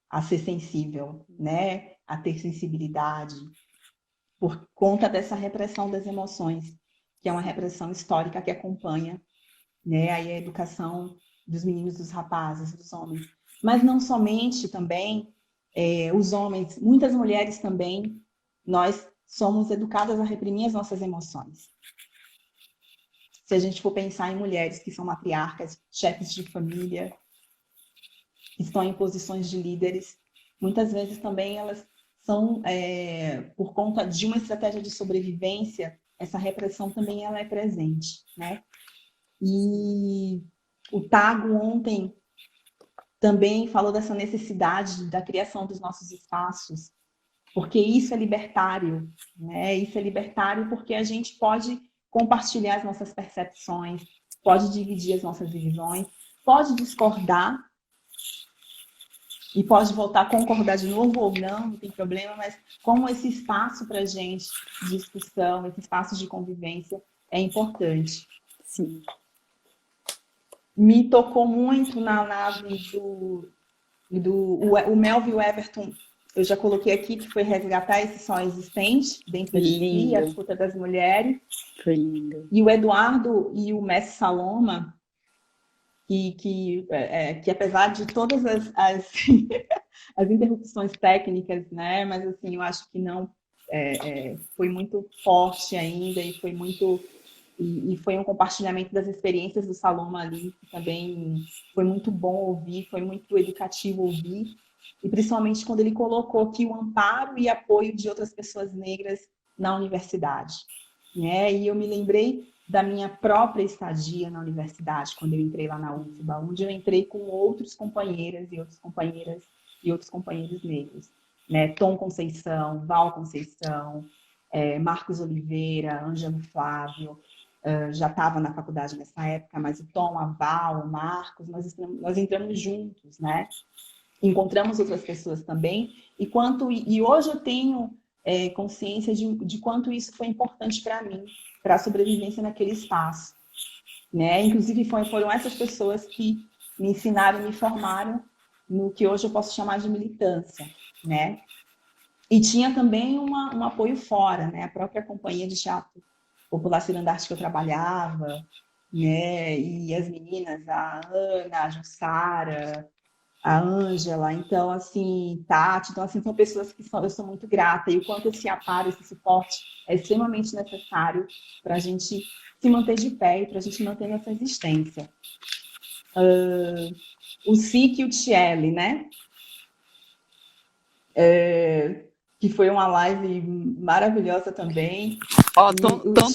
Speaker 4: a ser sensível, né? A ter sensibilidade, por conta dessa repressão das emoções, que é uma repressão histórica que acompanha, né, aí a educação dos meninos, dos rapazes, dos homens. Mas não somente também os homens, muitas mulheres também, nós somos educadas a reprimir as nossas emoções. Se a gente for pensar em mulheres que são matriarcas, chefes de família, que estão em posições de líderes, muitas vezes também elas são, por conta de uma estratégia de sobrevivência, essa repressão também ela é presente, né? E o Tago ontem também falou dessa necessidade da criação dos nossos espaços, porque isso é libertário, né? Isso é libertário porque a gente pode compartilhar as nossas percepções, pode dividir as nossas visões, pode discordar, e pode voltar a concordar de novo ou não tem problema, mas como esse espaço para a gente de discussão, esse espaço de convivência é importante.
Speaker 3: Sim.
Speaker 4: Me tocou muito na análise o Melville Everton, eu já coloquei aqui, que foi resgatar esse sol existente dentro de si, a escuta das mulheres.
Speaker 3: Foi lindo.
Speaker 4: E o Eduardo e o Mestre Saloma, que apesar de todas as interrupções técnicas, né? Mas assim, eu acho que não foi muito forte ainda e foi muito foi um compartilhamento das experiências do Saloma ali, que também foi muito bom ouvir, foi muito educativo ouvir, e principalmente quando ele colocou que o amparo e apoio de outras pessoas negras na universidade, né? E eu me lembrei da minha própria estadia na universidade, quando eu entrei lá na UFBA, onde eu entrei com outros companheiras e outras companheiras e outros companheiros negros, né? Tom Conceição, Val Conceição, Marcos Oliveira, Ângelo Flávio, já estava na faculdade nessa época, mas o Tom, a Val, o Marcos, nós entramos juntos, né? Encontramos outras pessoas também, e hoje eu tenho consciência de quanto isso foi importante para mim, para a sobrevivência naquele espaço, né? Inclusive foram essas pessoas que me ensinaram e me formaram no que hoje eu posso chamar de militância, né? E tinha também um apoio fora, né? A própria companhia de teatro popular cirandarte que eu trabalhava, né? E as meninas, a Ana, a Jussara, a Ângela, então, assim, Tati, então, assim, são pessoas que eu sou muito grata, e o quanto esse amparo, esse suporte é extremamente necessário para a gente se manter de pé e para a gente manter nossa existência. O SIC e o Tiele, né? Que foi uma live maravilhosa também.
Speaker 3: Ó, Tom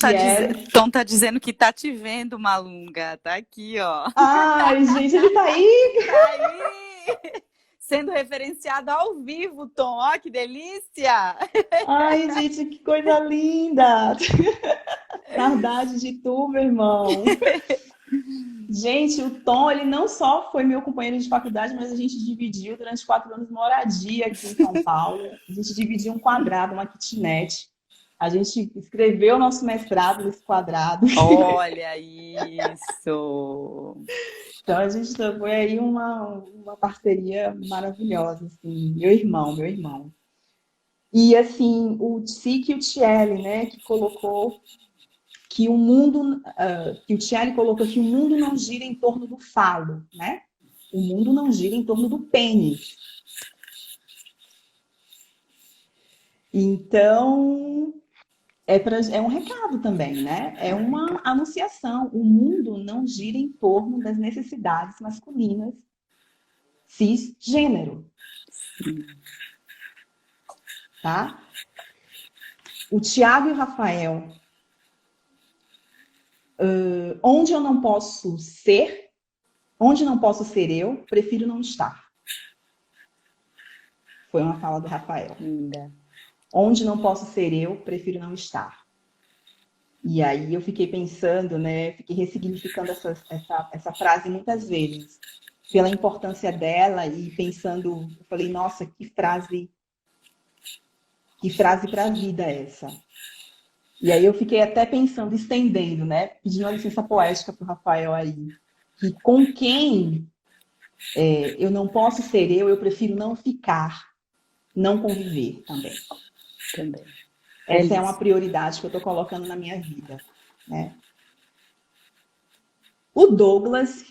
Speaker 3: tá dizendo que tá te vendo, Malunga. Tá aqui, ó.
Speaker 4: Ai, gente, ele tá aí!
Speaker 3: Tá aí! Sendo referenciado ao vivo, Tom. Ó, que delícia!
Speaker 4: Ai, gente, que coisa linda! Saudade de tu, meu irmão. Gente, o Tom, ele não só foi meu companheiro de faculdade, mas a gente dividiu durante 4 anos moradia aqui em São Paulo. A gente dividiu um quadrado, uma kitnet. A gente escreveu o nosso mestrado nesse quadrado.
Speaker 3: Olha isso!
Speaker 4: Então, a gente foi aí uma parceria maravilhosa, assim. Meu irmão. E, assim, o SIC e o Tiele, né, que colocou que o mundo, que o Tiele colocou que o mundo não gira em torno do falo, né? O mundo não gira em torno do pênis. Então, é um recado também, né? É uma anunciação. O mundo não gira em torno das necessidades masculinas cisgênero. Tá? O Tiago e o Rafael, onde eu não posso ser, onde não posso ser eu, prefiro não estar. Foi uma fala do Rafael.
Speaker 3: Linda.
Speaker 4: Onde não posso ser eu, prefiro não estar. E aí eu fiquei pensando, né? Fiquei ressignificando essa frase muitas vezes, pela importância dela e pensando, eu falei, nossa, que frase para a vida é essa. E aí eu fiquei até pensando, estendendo, né? Pedindo a licença poética para o Rafael aí. Que com quem eu não posso ser eu prefiro não ficar, não conviver também.
Speaker 6: Também.
Speaker 4: Essa é uma prioridade que eu estou colocando na minha vida, né? O Douglas,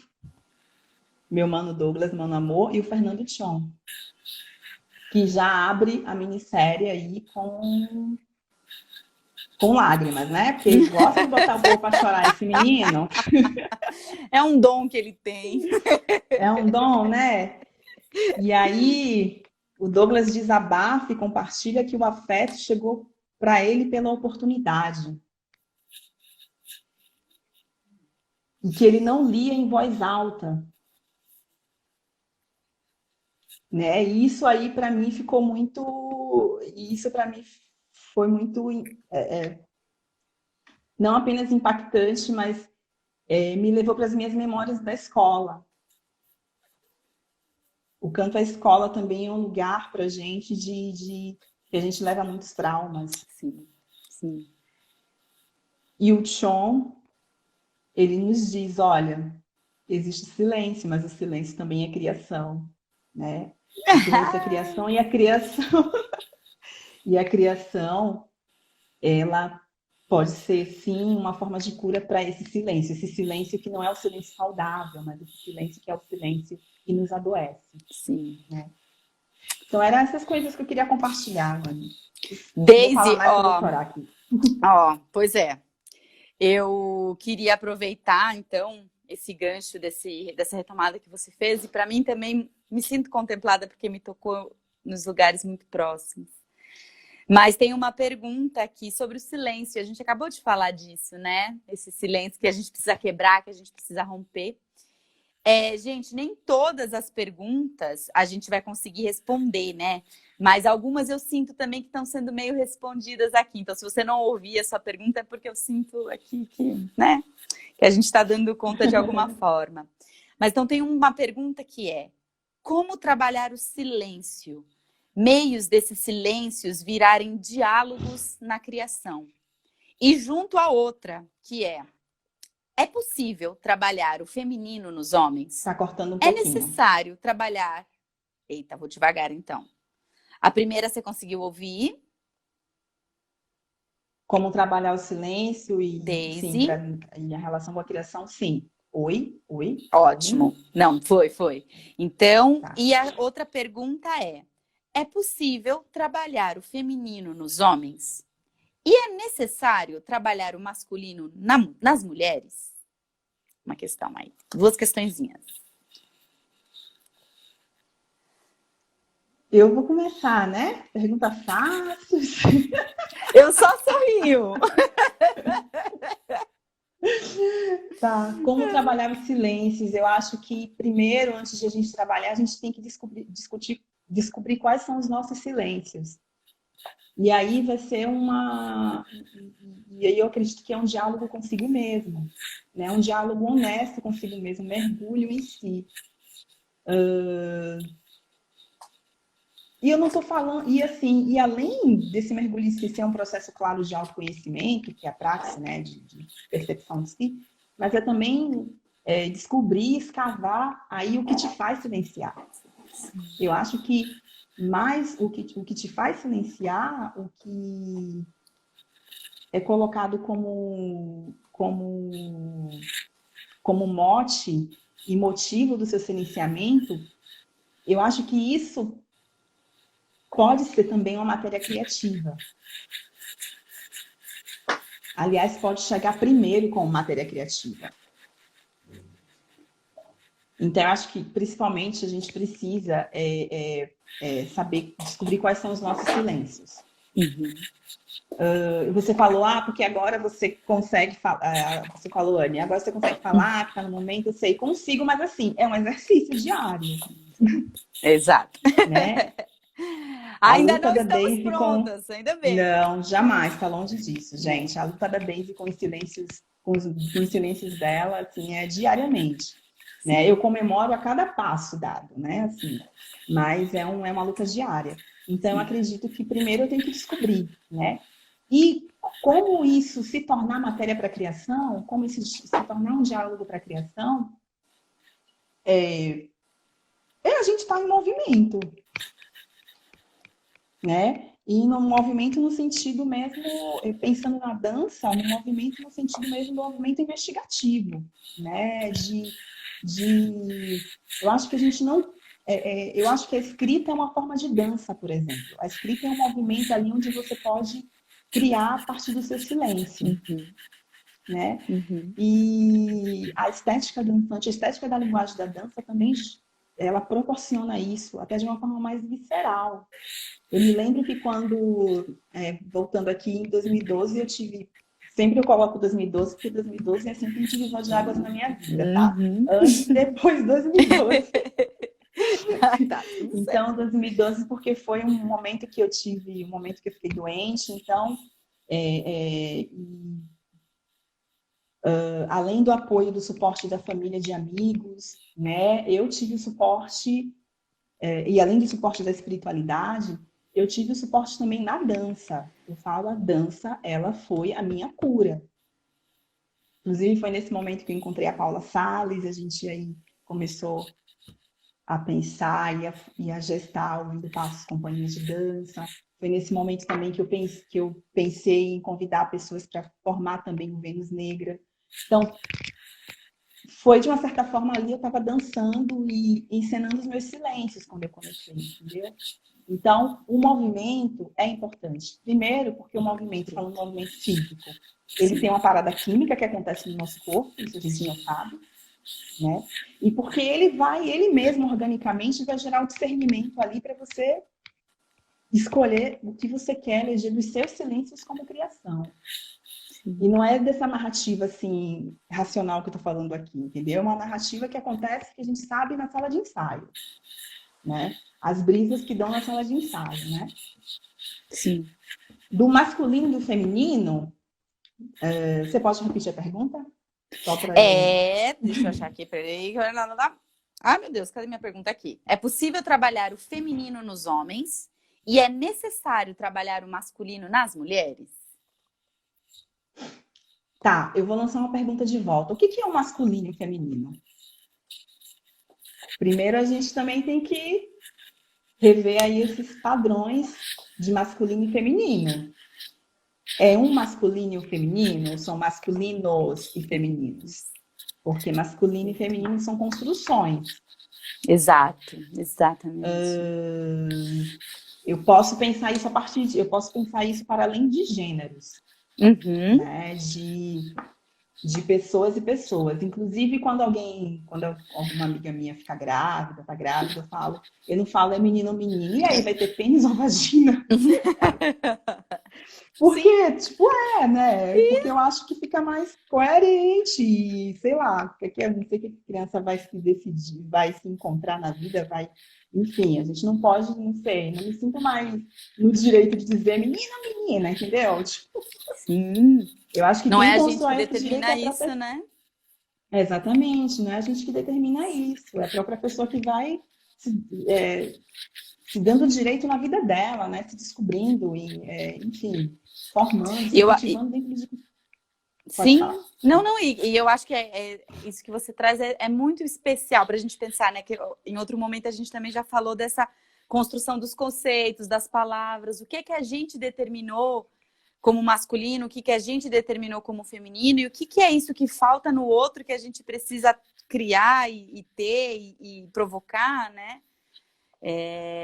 Speaker 4: meu mano Douglas, mano amor, e o Fernando Tchon, que já abre a minissérie aí com lágrimas, né? Porque ele gosta de botar o povo para chorar, esse menino.
Speaker 6: É um dom que ele tem.
Speaker 4: É um dom, né? E aí, o Douglas desabafa e compartilha que o afeto chegou para ele pela oportunidade. E que ele não lia em voz alta. Né? E isso aí, para mim, ficou muito... Isso, para mim, foi muito... não apenas impactante, mas me levou para as minhas memórias da escola. O canto à escola também é um lugar para a gente que a gente leva muitos traumas.
Speaker 6: Sim, sim.
Speaker 4: E o Tchon, ele nos diz, olha, existe silêncio, mas o silêncio também é criação, né? O silêncio é criação e a criação... e a criação, ela pode ser, sim, uma forma de cura para esse silêncio que não é o silêncio saudável, mas esse silêncio que é o silêncio que nos adoece.
Speaker 6: Sim.
Speaker 4: Né? Então, eram essas coisas que eu queria compartilhar, Vani.
Speaker 6: Daisy, pois é. Eu queria aproveitar, então, esse gancho dessa retomada que você fez, e para mim também me sinto contemplada porque me tocou nos lugares muito próximos. Mas tem uma pergunta aqui sobre o silêncio. A gente acabou de falar disso, né? Esse silêncio que a gente precisa quebrar, que a gente precisa romper. Gente, nem todas as perguntas a gente vai conseguir responder, né? Mas algumas eu sinto também que estão sendo meio respondidas aqui. Então, se você não ouvir a sua pergunta, é porque eu sinto aqui né? Que a gente está dando conta de alguma forma. Mas então tem uma pergunta que é: como trabalhar o silêncio? Meios desses silêncios virarem diálogos na criação. E junto à outra, que é possível trabalhar o feminino nos homens?
Speaker 4: Está cortando um pouquinho.
Speaker 6: É necessário trabalhar... Eita, vou devagar então. A primeira você conseguiu ouvir?
Speaker 4: Como trabalhar o silêncio e,
Speaker 6: Daisy.
Speaker 4: Sim, e a relação com a criação, sim. Oi?
Speaker 6: Ótimo. Não, foi. Então,
Speaker 4: tá.
Speaker 6: E a outra pergunta é possível trabalhar o feminino nos homens? E é necessário trabalhar o masculino nas mulheres? Uma questão aí. 2 questõezinhas.
Speaker 4: Eu vou começar, né? Pergunta fácil.
Speaker 6: Eu só sorrio.
Speaker 4: Tá. Como trabalhar os silêncios? Eu acho que, primeiro, antes de a gente trabalhar, a gente tem que descobrir quais são os nossos silêncios. E aí vai ser E aí eu acredito que é um diálogo consigo mesmo, né? Um diálogo honesto consigo mesmo, um mergulho em si. E eu não estou falando... E além desse mergulho em si ser um processo claro de autoconhecimento, que é a prática, né? De percepção de si, mas é também descobrir, escavar aí o que te faz silenciar. Eu acho que mais o que te faz silenciar, o que é colocado como mote e motivo do seu silenciamento, eu acho que isso pode ser também uma matéria criativa. Aliás, pode chegar primeiro com matéria criativa. Então, eu acho que, principalmente, a gente precisa saber, descobrir quais são os nossos silêncios.
Speaker 6: Uhum.
Speaker 4: Você falou, porque agora você consegue falar... Você falou, Anne, agora você consegue falar, que está no momento, eu sei, consigo, mas assim, é um exercício diário.
Speaker 6: Exato.
Speaker 4: Né? A
Speaker 3: Ainda
Speaker 4: luta
Speaker 3: não
Speaker 4: da
Speaker 3: estamos
Speaker 4: Daisy
Speaker 3: prontas, ainda bem.
Speaker 4: Não, jamais, está longe disso, gente. A luta da Daisy com os silêncios, com os silêncios dela, assim, é diariamente, né? Eu comemoro a cada passo dado, né? Assim, mas é uma luta diária. Então, eu acredito que primeiro eu tenho que descobrir, né? E como isso se tornar matéria para criação, como isso se tornar um diálogo para criação, a gente está em movimento, né? E no movimento no sentido mesmo, pensando na dança, no movimento no sentido mesmo do movimento investigativo, né? Eu acho que a gente não... eu acho que a escrita é uma forma de dança, por exemplo. A escrita é um movimento ali onde você pode criar a partir do seu silêncio, né? E a estética dançante, a estética da linguagem da dança também, ela proporciona isso, até de uma forma mais visceral. Eu me lembro que quando, voltando aqui em 2012, eu tive... Sempre eu coloco 2012, porque 2012 é sempre um divisor de águas na minha vida, tá? Antes e depois de 2012.
Speaker 3: Tá, tudo certo.
Speaker 4: Então, 2012, porque foi um momento que eu tive, um momento que eu fiquei doente, então... além do apoio, do suporte da família, de amigos, né? Eu tive o suporte, e além do suporte da espiritualidade, eu tive o suporte também na dança. Eu falo, a dança, ela foi a minha cura. Inclusive, foi nesse momento que eu encontrei a Paula Salles, a gente aí começou a pensar e a gestar ouvindo passos, companhias de dança. Foi nesse momento também que eu pensei em convidar pessoas para formar também o Vênus Negra. Então, foi de uma certa forma ali, eu estava dançando e encenando os meus silêncios quando eu comecei, entendeu? Então, o movimento é importante. Primeiro, porque o movimento, falando do movimento físico, ele tem uma parada química que acontece no nosso corpo, isso a gente já sabe, né? E porque ele mesmo, organicamente, vai gerar o discernimento ali para você escolher o que você quer eleger dos seus silêncios como criação. E não é dessa narrativa, assim, racional que eu tô falando aqui, entendeu? É uma narrativa que acontece, que a gente sabe, na sala de ensaio, né? As brisas que dão na sala de ensaio, né?
Speaker 3: Sim.
Speaker 4: Do masculino e do feminino, você pode repetir a pergunta? Só pra
Speaker 3: Deixa eu achar aqui, peraí. Ai, meu Deus, cadê minha pergunta aqui? É possível trabalhar o feminino nos homens e é necessário trabalhar o masculino nas mulheres?
Speaker 4: Tá, eu vou lançar uma pergunta de volta. O que é o masculino e o feminino? Primeiro, a gente também tem que rever aí esses padrões de masculino e feminino. É um masculino e um feminino? Ou são masculinos e femininos? Porque masculino e feminino são construções.
Speaker 3: Exato, exatamente.
Speaker 4: Eu posso pensar isso eu posso pensar isso para além de gêneros, né? De pessoas e pessoas. Inclusive, quando alguma amiga minha fica grávida, tá grávida, eu não falo é menino ou menina. E aí, vai ter pênis ou vagina? Porque, né? Porque eu acho que fica mais coerente, e, sei lá, não sei o que a criança vai se decidir, vai se encontrar na vida, enfim, a gente não pode, não sei, não me sinto mais no direito de dizer menino ou menina, entendeu?
Speaker 3: Sim.
Speaker 4: Eu acho que
Speaker 3: não
Speaker 4: quem
Speaker 3: é a gente
Speaker 4: constrói
Speaker 3: que
Speaker 4: esse
Speaker 3: determina
Speaker 4: direito
Speaker 3: isso, né?
Speaker 4: Exatamente, não é a gente que determina isso, é a própria pessoa que vai se dando direito na vida dela, né? Se descobrindo e, enfim, formando, se cultivando dentro de...
Speaker 3: Sim, não, e eu acho que isso que você traz é muito especial para a gente pensar, né? Que em outro momento a gente também já falou dessa construção dos conceitos, das palavras, o que a gente determinou como masculino, o que a gente determinou como feminino, e o que é isso que falta no outro que a gente precisa criar e ter e provocar, né?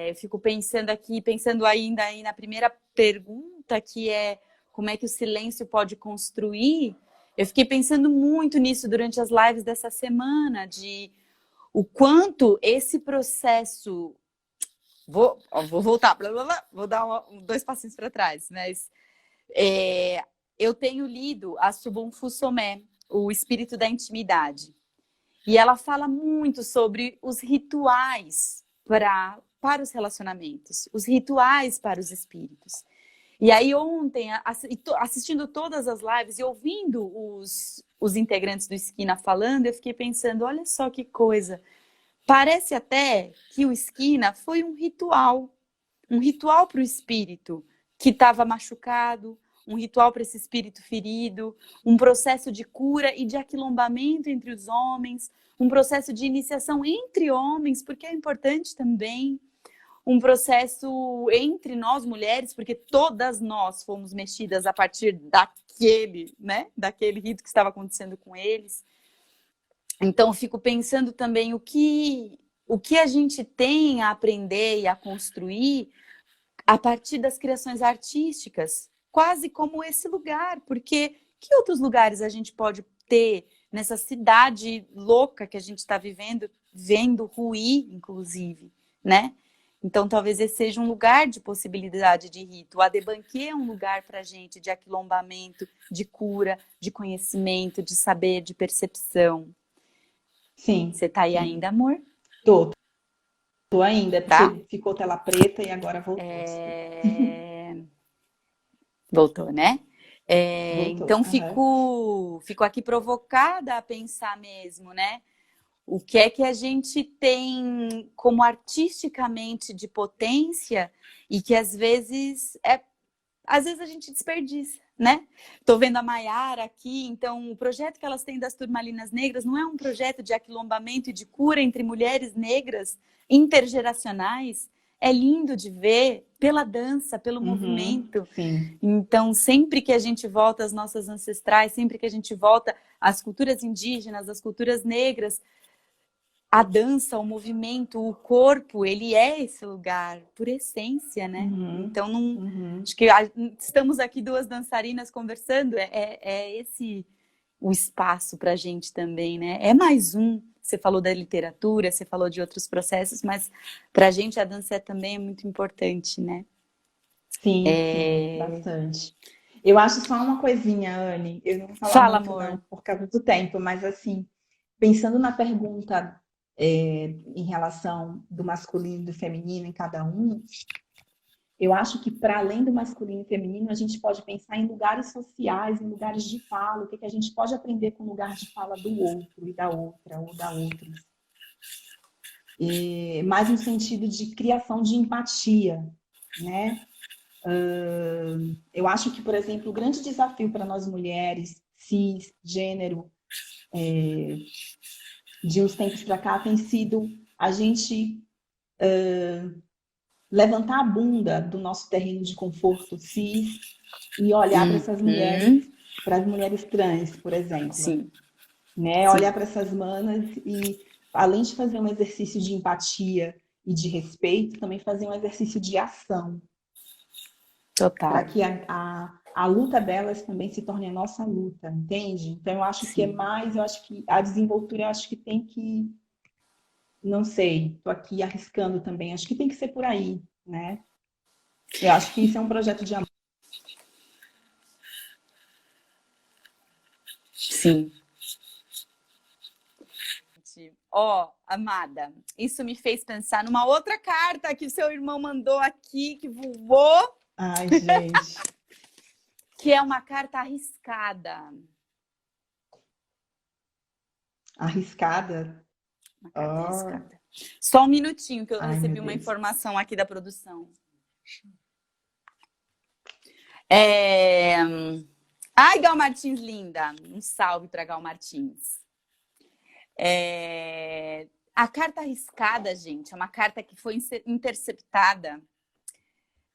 Speaker 3: Eu fico pensando ainda aí na primeira pergunta, que é como é que o silêncio pode construir. Eu fiquei pensando muito nisso durante as lives dessa semana, de o quanto esse processo... Vou voltar, vou dar 2 passinhos para trás, mas eu tenho lido a Sobonfu Somé, O Espírito da Intimidade, e ela fala muito sobre os rituais para para os relacionamentos, os rituais para os espíritos. E aí ontem, assistindo todas as lives e ouvindo os integrantes do Esquina falando, eu fiquei pensando, olha só que coisa, parece até que o Esquina foi um ritual para o espírito que estava machucado, um ritual para esse espírito ferido, um processo de cura e de aquilombamento entre os homens, um processo de iniciação entre homens, porque é importante também, um processo entre nós mulheres, porque todas nós fomos mexidas a partir daquele rito que estava acontecendo com eles. Então, eu fico pensando também o que a gente tem a aprender e a construir a partir das criações artísticas, quase como esse lugar, porque que outros lugares a gente pode ter nessa cidade louca que a gente está vendo ruir, inclusive, né? Então, talvez esse seja um lugar de possibilidade de rito. O Adebanquê é um lugar para a gente de aquilombamento, de cura, de conhecimento, de saber, de percepção.
Speaker 4: Sim.
Speaker 3: Você tá aí ainda, amor?
Speaker 4: Tô ainda,
Speaker 3: Tá?
Speaker 4: porque ficou tela preta e agora voltou.
Speaker 3: Voltou, né?
Speaker 4: Voltou.
Speaker 3: Então, fico aqui provocada a pensar mesmo, né? O que é que a gente tem como artisticamente de potência e que às vezes a gente desperdiça, né? Tô vendo a Maiara aqui, então o projeto que elas têm das Turmalinas Negras não é um projeto de aquilombamento e de cura entre mulheres negras intergeracionais. É lindo de ver pela dança, pelo movimento.
Speaker 4: Sim.
Speaker 3: Então, sempre que a gente volta às nossas ancestrais, sempre que a gente volta às culturas indígenas, às culturas negras, a dança, o movimento, o corpo, ele é esse lugar, por essência, né? Então, acho que estamos aqui duas dançarinas conversando, é esse o espaço para a gente também, né? É mais um. Você falou da literatura, você falou de outros processos, mas para a gente a dança também é muito importante, né?
Speaker 4: Sim, bastante. Eu acho só uma coisinha, Anne, eu não vou falar
Speaker 3: Fala,
Speaker 4: muito
Speaker 3: amor.
Speaker 4: não, por causa do tempo, mas assim, pensando na pergunta em relação do masculino e do feminino em cada um, eu acho que para além do masculino e feminino, a gente pode pensar em lugares sociais, em lugares de fala, o que a gente pode aprender com o lugar de fala do outro e da outra, ou da outra. Mais no sentido de criação de empatia, né? Eu acho que, por exemplo, o grande desafio para nós mulheres, cisgênero, de uns tempos para cá, tem sido a gente levantar a bunda do nosso terreno de conforto cis e olhar para essas mulheres, para as mulheres trans, por exemplo.
Speaker 3: Sim.
Speaker 4: Né? Olhar para essas manas e, além de fazer um exercício de empatia e de respeito, também fazer um exercício de ação.
Speaker 3: Total.
Speaker 4: Para que a luta delas também se torne a nossa luta, entende? Então, eu acho que eu acho que a desenvoltura, eu acho que tem que, não sei, estou aqui arriscando também, acho que tem que ser por aí, né? Eu acho que isso é um projeto de amor.
Speaker 3: Sim. Amada, isso me fez pensar numa outra carta que o seu irmão mandou aqui, que voou.
Speaker 4: Ai, gente.
Speaker 3: Que é uma carta arriscada.
Speaker 4: Arriscada?
Speaker 3: Uma carta arriscada. Só um minutinho que eu recebi uma
Speaker 4: Deus.
Speaker 3: informação aqui da produção. Ai, Gal Martins, linda. Um salve para Gal Martins. A carta arriscada, gente, é uma carta que foi interceptada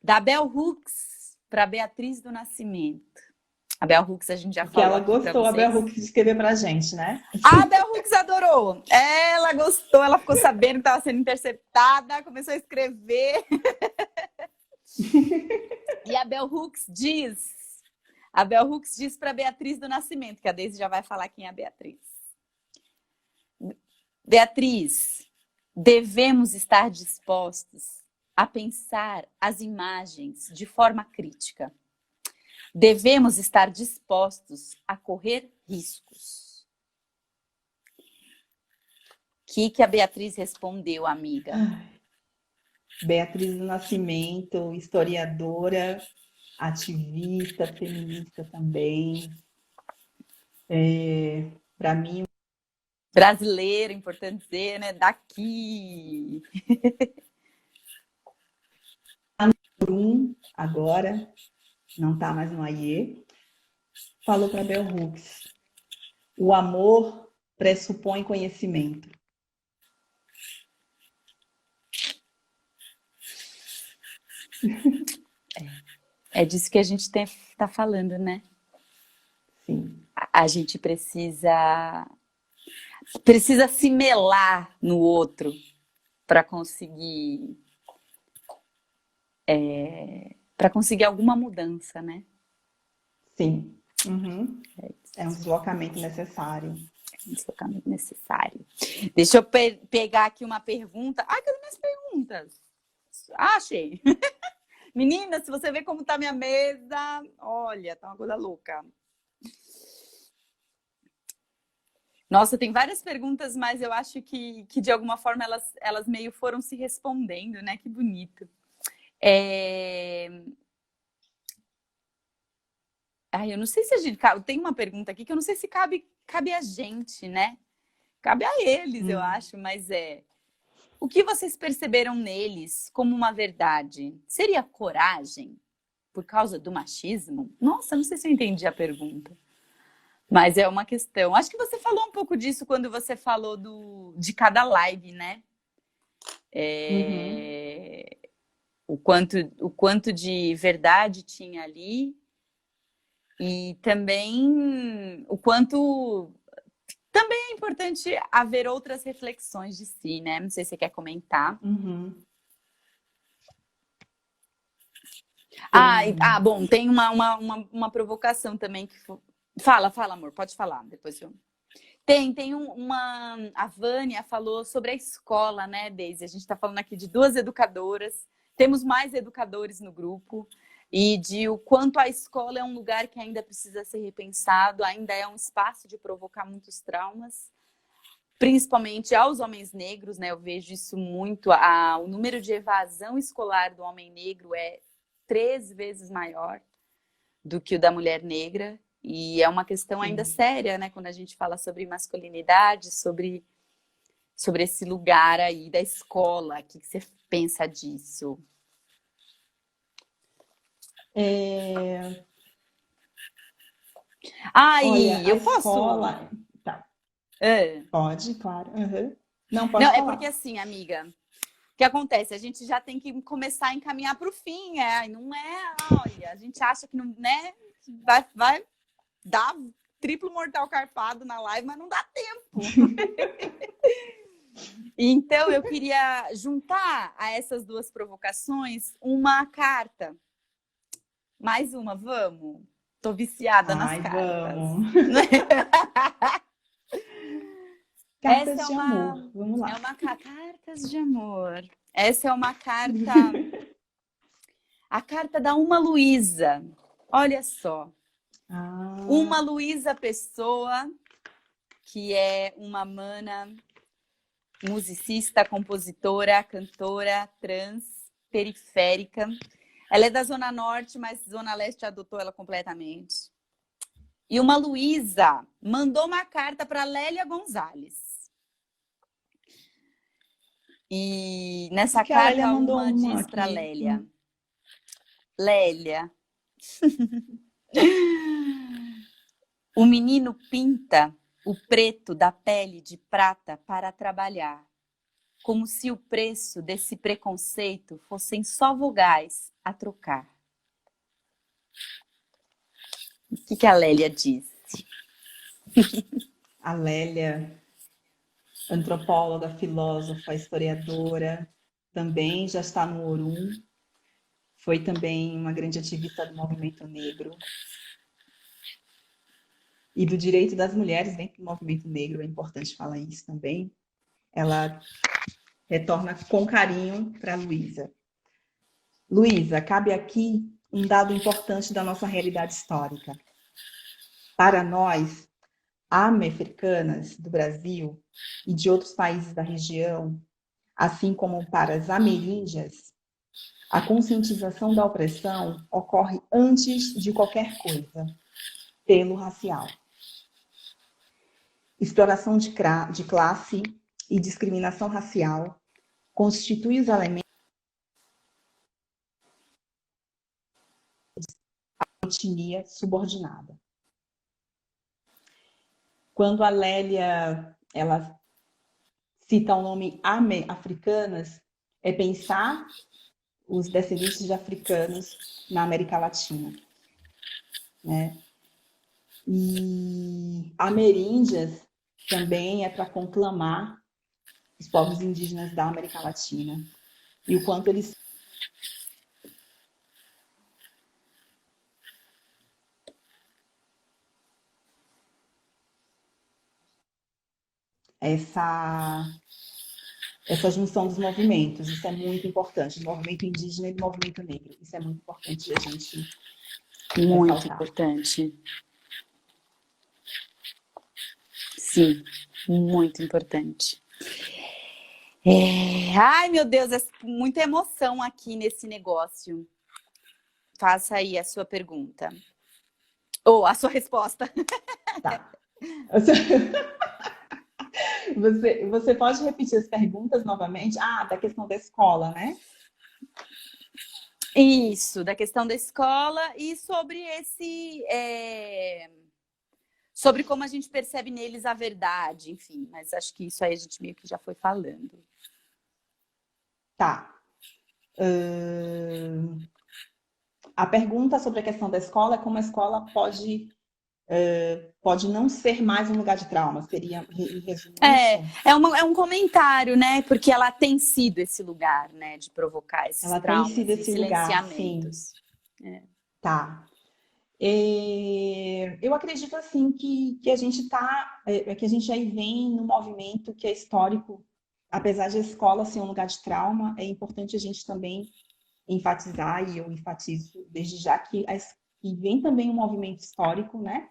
Speaker 3: da Bell Hooks para Beatriz do Nascimento. A Bell Hooks a gente já falou.
Speaker 4: Que ela gostou, a Bell Hooks, de escrever pra gente, né?
Speaker 3: A Bell Hooks adorou. Ela gostou, ela ficou sabendo que estava sendo interceptada, começou a escrever. E a Bell Hooks diz para Beatriz do Nascimento, que a Deise já vai falar quem é a Beatriz. Beatriz, devemos estar dispostos a pensar as imagens de forma crítica. Devemos estar dispostos a correr riscos. O que a Beatriz respondeu, amiga?
Speaker 4: Beatriz do Nascimento, historiadora, ativista, feminista também. Para mim,
Speaker 3: Brasileiro, importante dizer, né? Daqui.
Speaker 4: agora, não está mais no AIE, falou para Bell Hooks: o amor pressupõe conhecimento.
Speaker 3: É disso que a gente tá falando, né?
Speaker 4: Sim.
Speaker 3: A gente precisa se melar no outro para conseguir alguma mudança, né?
Speaker 4: Sim. Uhum. É um deslocamento necessário.
Speaker 3: Um deslocamento necessário. Deixa eu pegar aqui uma pergunta. Ai, cadê minhas perguntas? Ah, achei. Menina, se você vê como tá minha mesa, olha, tá uma coisa louca. Nossa, tem várias perguntas, mas eu acho que de alguma forma elas meio foram se respondendo, né? Que bonito. Ai, eu não sei se a gente... Tem uma pergunta aqui que eu não sei se cabe a gente, né? Cabe a eles, eu acho, mas o que vocês perceberam neles como uma verdade? Seria coragem por causa do machismo? Nossa, não sei se eu entendi a pergunta. Mas é uma questão. Acho que você falou um pouco disso quando você falou de cada live, né? O quanto de verdade tinha ali. E também o quanto... Também é importante haver outras reflexões de si, né? Não sei se você quer comentar. Bom, tem uma provocação também que... Fala, amor, pode falar, depois eu... Tem uma... A Vânia falou sobre a escola, né, Deise? A gente está falando aqui de 2 educadoras, temos mais educadores no grupo, e de o quanto a escola é um lugar que ainda precisa ser repensado, ainda é um espaço de provocar muitos traumas, principalmente aos homens negros, né? Eu vejo isso muito, o número de evasão escolar do homem negro é 3 vezes maior do que o da mulher negra, e é uma questão ainda séria, né? Quando a gente fala sobre masculinidade, sobre esse lugar aí da escola. O que você pensa disso?
Speaker 4: Olha,
Speaker 3: eu posso...
Speaker 4: Escola... Tá. Pode, claro. Não, pode
Speaker 3: Não,
Speaker 4: falar.
Speaker 3: é porque assim, amiga, o que acontece? A gente já tem que começar a encaminhar para o fim, não é, olha, a gente acha que não, né, vai dar triplo mortal carpado na live, mas não dá tempo. Então, eu queria juntar a essas 2 provocações uma carta. Mais uma, vamos? Tô viciada nas cartas.
Speaker 4: Vamos. Cartas de amor, vamos lá.
Speaker 3: Cartas de amor. Essa é uma carta... A carta da Uma Luísa. Olha só. Uma Luísa Pessoa, que é uma mana, musicista, compositora, cantora, trans, periférica. Ela é da Zona Norte, mas Zona Leste adotou ela completamente. E uma Luísa mandou uma carta para Lélia Gonzalez. E nessa carta uma diz para Lélia: Lélia, o menino pinta o preto da pele de prata para trabalhar, como se o preço desse preconceito fossem só vogais a trocar. O que a Lélia disse?
Speaker 4: A Lélia, antropóloga, filósofa, historiadora, também já está no Orum, foi também uma grande ativista do movimento negro e do direito das mulheres dentro do movimento negro, é importante falar isso também. Ela retorna com carinho para Luísa. Luísa, cabe aqui um dado importante da nossa realidade histórica. Para nós, afro-americanas do Brasil e de outros países da região, assim como para as ameríndias, a conscientização da opressão ocorre antes de qualquer coisa, pelo racial. Exploração de classe e discriminação racial constituem os elementos da etnia subordinada. Quando a Lélia ela cita o nome africanas, é pensar os descendentes de africanos na América Latina, né? E ameríndias também é para conclamar os povos indígenas da América Latina e o quanto eles essa junção dos movimentos, isso é muito importante, do movimento indígena e do movimento negro, isso é muito importante a gente
Speaker 6: Muito
Speaker 4: ressaltar.
Speaker 6: importante. Sim, muito importante. Ai, meu Deus, é muita emoção aqui nesse negócio. Faça aí a sua pergunta. Ou a sua resposta.
Speaker 4: Tá. Você pode repetir as perguntas novamente? Ah, da questão da escola, né?
Speaker 6: Isso, da questão da escola e sobre sobre como a gente percebe neles a verdade, enfim. Mas acho que isso aí a gente meio que já foi falando.
Speaker 4: Tá. A pergunta sobre a questão da escola é como a escola pode não ser mais um lugar de trauma, seria, em resumo, isso?
Speaker 6: É um comentário, né? Porque ela tem sido esse lugar, né? De provocar esses
Speaker 4: Ela
Speaker 6: traumas
Speaker 4: tem sido
Speaker 6: e
Speaker 4: esse lugar, sim.
Speaker 6: silenciamentos.
Speaker 4: Tá. Eu acredito, assim, que a gente que a gente aí vem num movimento que é histórico. Apesar de a escola ser um lugar de trauma, é importante a gente também enfatizar, e eu enfatizo desde já, que vem também um movimento histórico, né?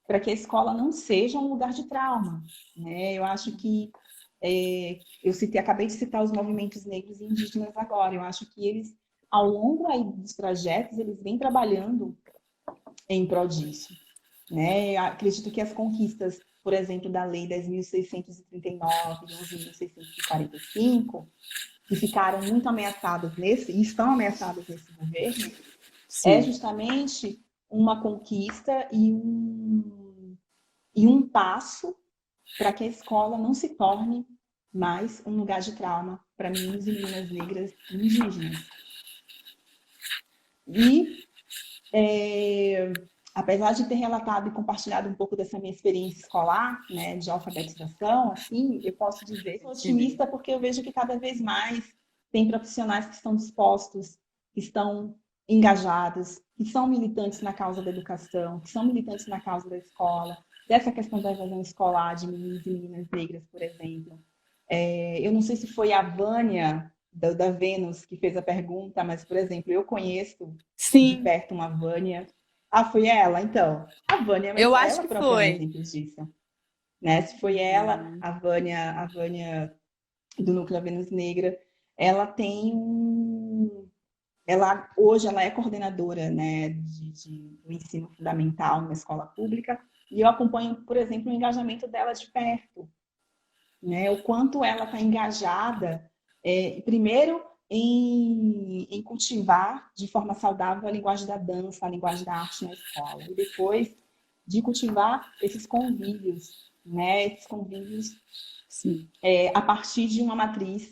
Speaker 4: Para que a escola não seja um lugar de trauma, né? Eu acho que acabei de citar os movimentos negros e indígenas agora. Eu acho que eles, ao longo aí dos trajetos, eles vêm trabalhando em prol disso, né? Eu acredito que as conquistas, por exemplo, da Lei 10.639 e 11.645, que ficaram muito ameaçadas e estão ameaçadas nesse governo,
Speaker 6: Sim.
Speaker 4: é justamente uma conquista e um passo para que a escola não se torne mais um lugar de trauma para meninos e meninas negras e indígenas. E, apesar de ter relatado e compartilhado um pouco dessa minha experiência escolar, né, de alfabetização, assim, eu posso dizer que sou otimista porque eu vejo que cada vez mais tem profissionais que estão dispostos, que estão engajados, que são militantes na causa da educação, que são militantes na causa da escola, dessa questão da evasão escolar de meninos e meninas negras, por exemplo. Eu não sei se foi a Vânia, da Vênus, que fez a pergunta, mas, por exemplo, eu conheço de perto uma Vânia. Ah, foi ela? Então, a Vânia,
Speaker 6: Eu acho
Speaker 4: ela
Speaker 6: que
Speaker 4: própria
Speaker 6: foi.
Speaker 4: é um exemplo disso. Né? Se foi ela, a Vânia do Núcleo Vênus Negra, ela tem hoje ela é coordenadora, né, do ensino fundamental na escola pública, e eu acompanho, por exemplo, o engajamento dela de perto, né, o quanto ela está engajada, primeiro em cultivar de forma saudável a linguagem da dança, a linguagem da arte na escola, e depois de cultivar esses convívios, né, a partir de uma matriz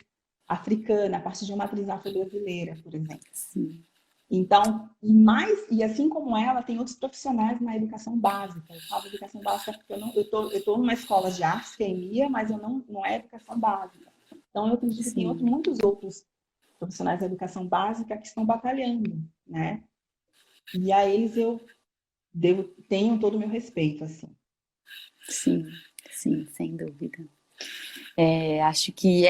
Speaker 4: africana, a partir de uma matriz afro-brasileira, por exemplo.
Speaker 6: Sim.
Speaker 4: Então, e assim como ela, tem outros profissionais na educação básica. Eu falo educação básica porque eu estou numa escola de artes, que é EMIA, mas não é educação básica. Então, eu acredito que tem muitos outros profissionais da educação básica que estão batalhando, né? E a eles eu tenho todo o meu respeito, assim.
Speaker 6: Sim, sem dúvida. Acho que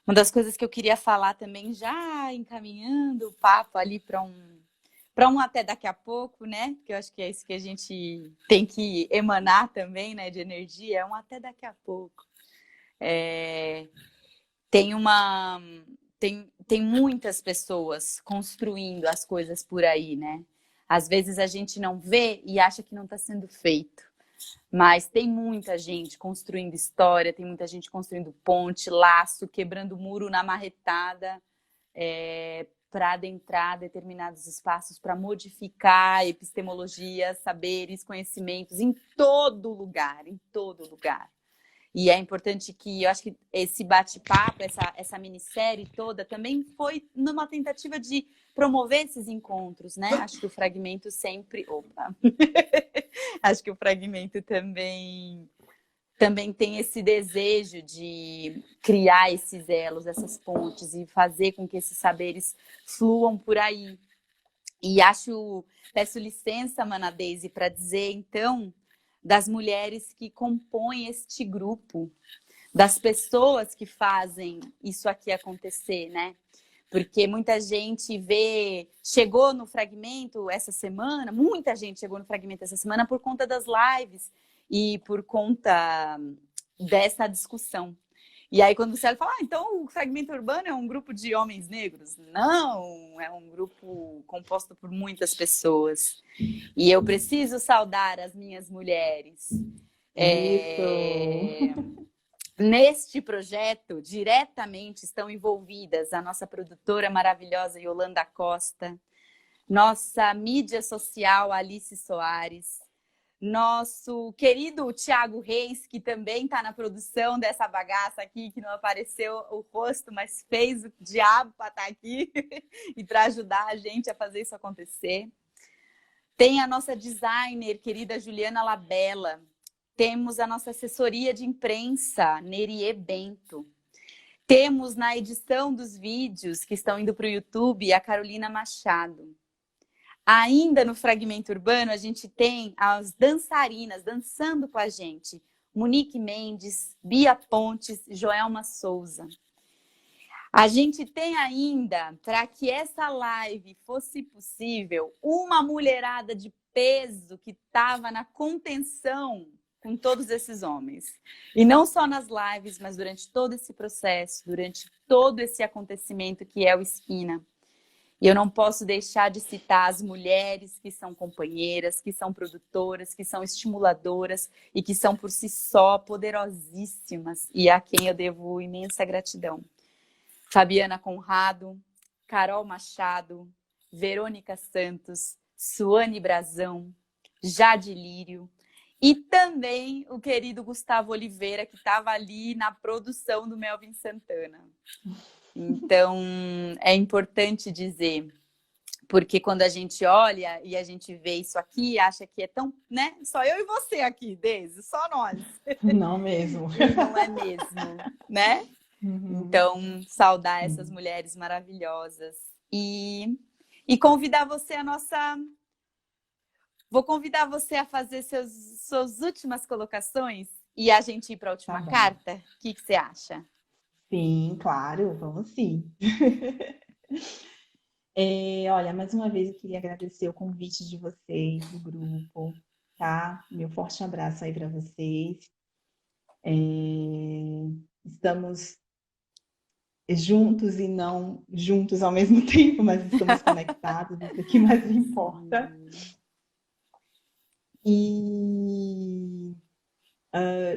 Speaker 6: uma das coisas que eu queria falar também, já encaminhando o papo ali para um até daqui a pouco, né? Porque eu acho que é isso que a gente tem que emanar também, né? De energia, é um até daqui a pouco. Tem uma... Tem muitas pessoas construindo as coisas por aí, né? Às vezes a gente não vê e acha que não está sendo feito. Mas tem muita gente construindo história, tem muita gente construindo ponte, laço, quebrando muro na marretada, para adentrar determinados espaços, para modificar epistemologias, saberes, conhecimentos em todo lugar, em todo lugar. E é importante que, eu acho que esse bate-papo, essa minissérie toda, também foi numa tentativa de promover esses encontros, né? Acho que o Fragmento sempre... Opa! Acho que o Fragmento também tem esse desejo de criar esses elos, essas pontes, e fazer com que esses saberes fluam por aí. E peço licença, Mana Daisy, para dizer, então, das mulheres que compõem este grupo, das pessoas que fazem isso aqui acontecer, né? Porque muita gente chegou no Fragmento essa semana, muita gente chegou no Fragmento essa semana por conta das lives e por conta dessa discussão. E aí quando você fala, então o Fragmento Urbano é um grupo de homens negros? Não, é um grupo composto por muitas pessoas. E eu preciso saudar as minhas mulheres. Neste projeto, diretamente estão envolvidas a nossa produtora maravilhosa Yolanda Costa, nossa mídia social Alice Soares, nosso querido Thiago Reis, que também está na produção dessa bagaça aqui, que não apareceu o rosto, mas fez o diabo para estar aqui e para ajudar a gente a fazer isso acontecer. Tem a nossa designer, querida Juliana Labella. Temos a nossa assessoria de imprensa, Nerie Bento. Temos na edição dos vídeos que estão indo para o YouTube, a Carolina Machado. Ainda no Fragmento Urbano, a gente tem as dançarinas dançando com a gente. Monique Mendes, Bia Pontes, Joelma Souza. A gente tem ainda, para que essa live fosse possível, uma mulherada de peso que estava na contenção com todos esses homens. E não só nas lives, mas durante todo esse processo, durante todo esse acontecimento que é o Esquina. E eu não posso deixar de citar as mulheres que são companheiras, que são produtoras, que são estimuladoras e que são por si só poderosíssimas e a quem eu devo imensa gratidão. Fabiana Conrado, Carol Machado, Verônica Santos, Suane Brazão, Jade Lírio e também o querido Gustavo Oliveira, que estava ali na produção do Melvin Santana. Então, é importante dizer, porque quando a gente olha e a gente vê isso aqui, acha que é tão, né? Só eu e você aqui, Deise, só nós.
Speaker 4: Não mesmo.
Speaker 6: Não é mesmo, né?
Speaker 4: Uhum.
Speaker 6: Então, saudar essas mulheres maravilhosas. E convidar você Vou convidar você a fazer suas últimas colocações e a gente ir para a última carta. O que você acha?
Speaker 4: Sim, claro, vamos sim. Olha, mais uma vez eu queria agradecer o convite de vocês, do grupo, tá? Meu forte abraço aí para vocês. Estamos juntos e não juntos ao mesmo tempo, mas estamos conectados, isso que mais importa. E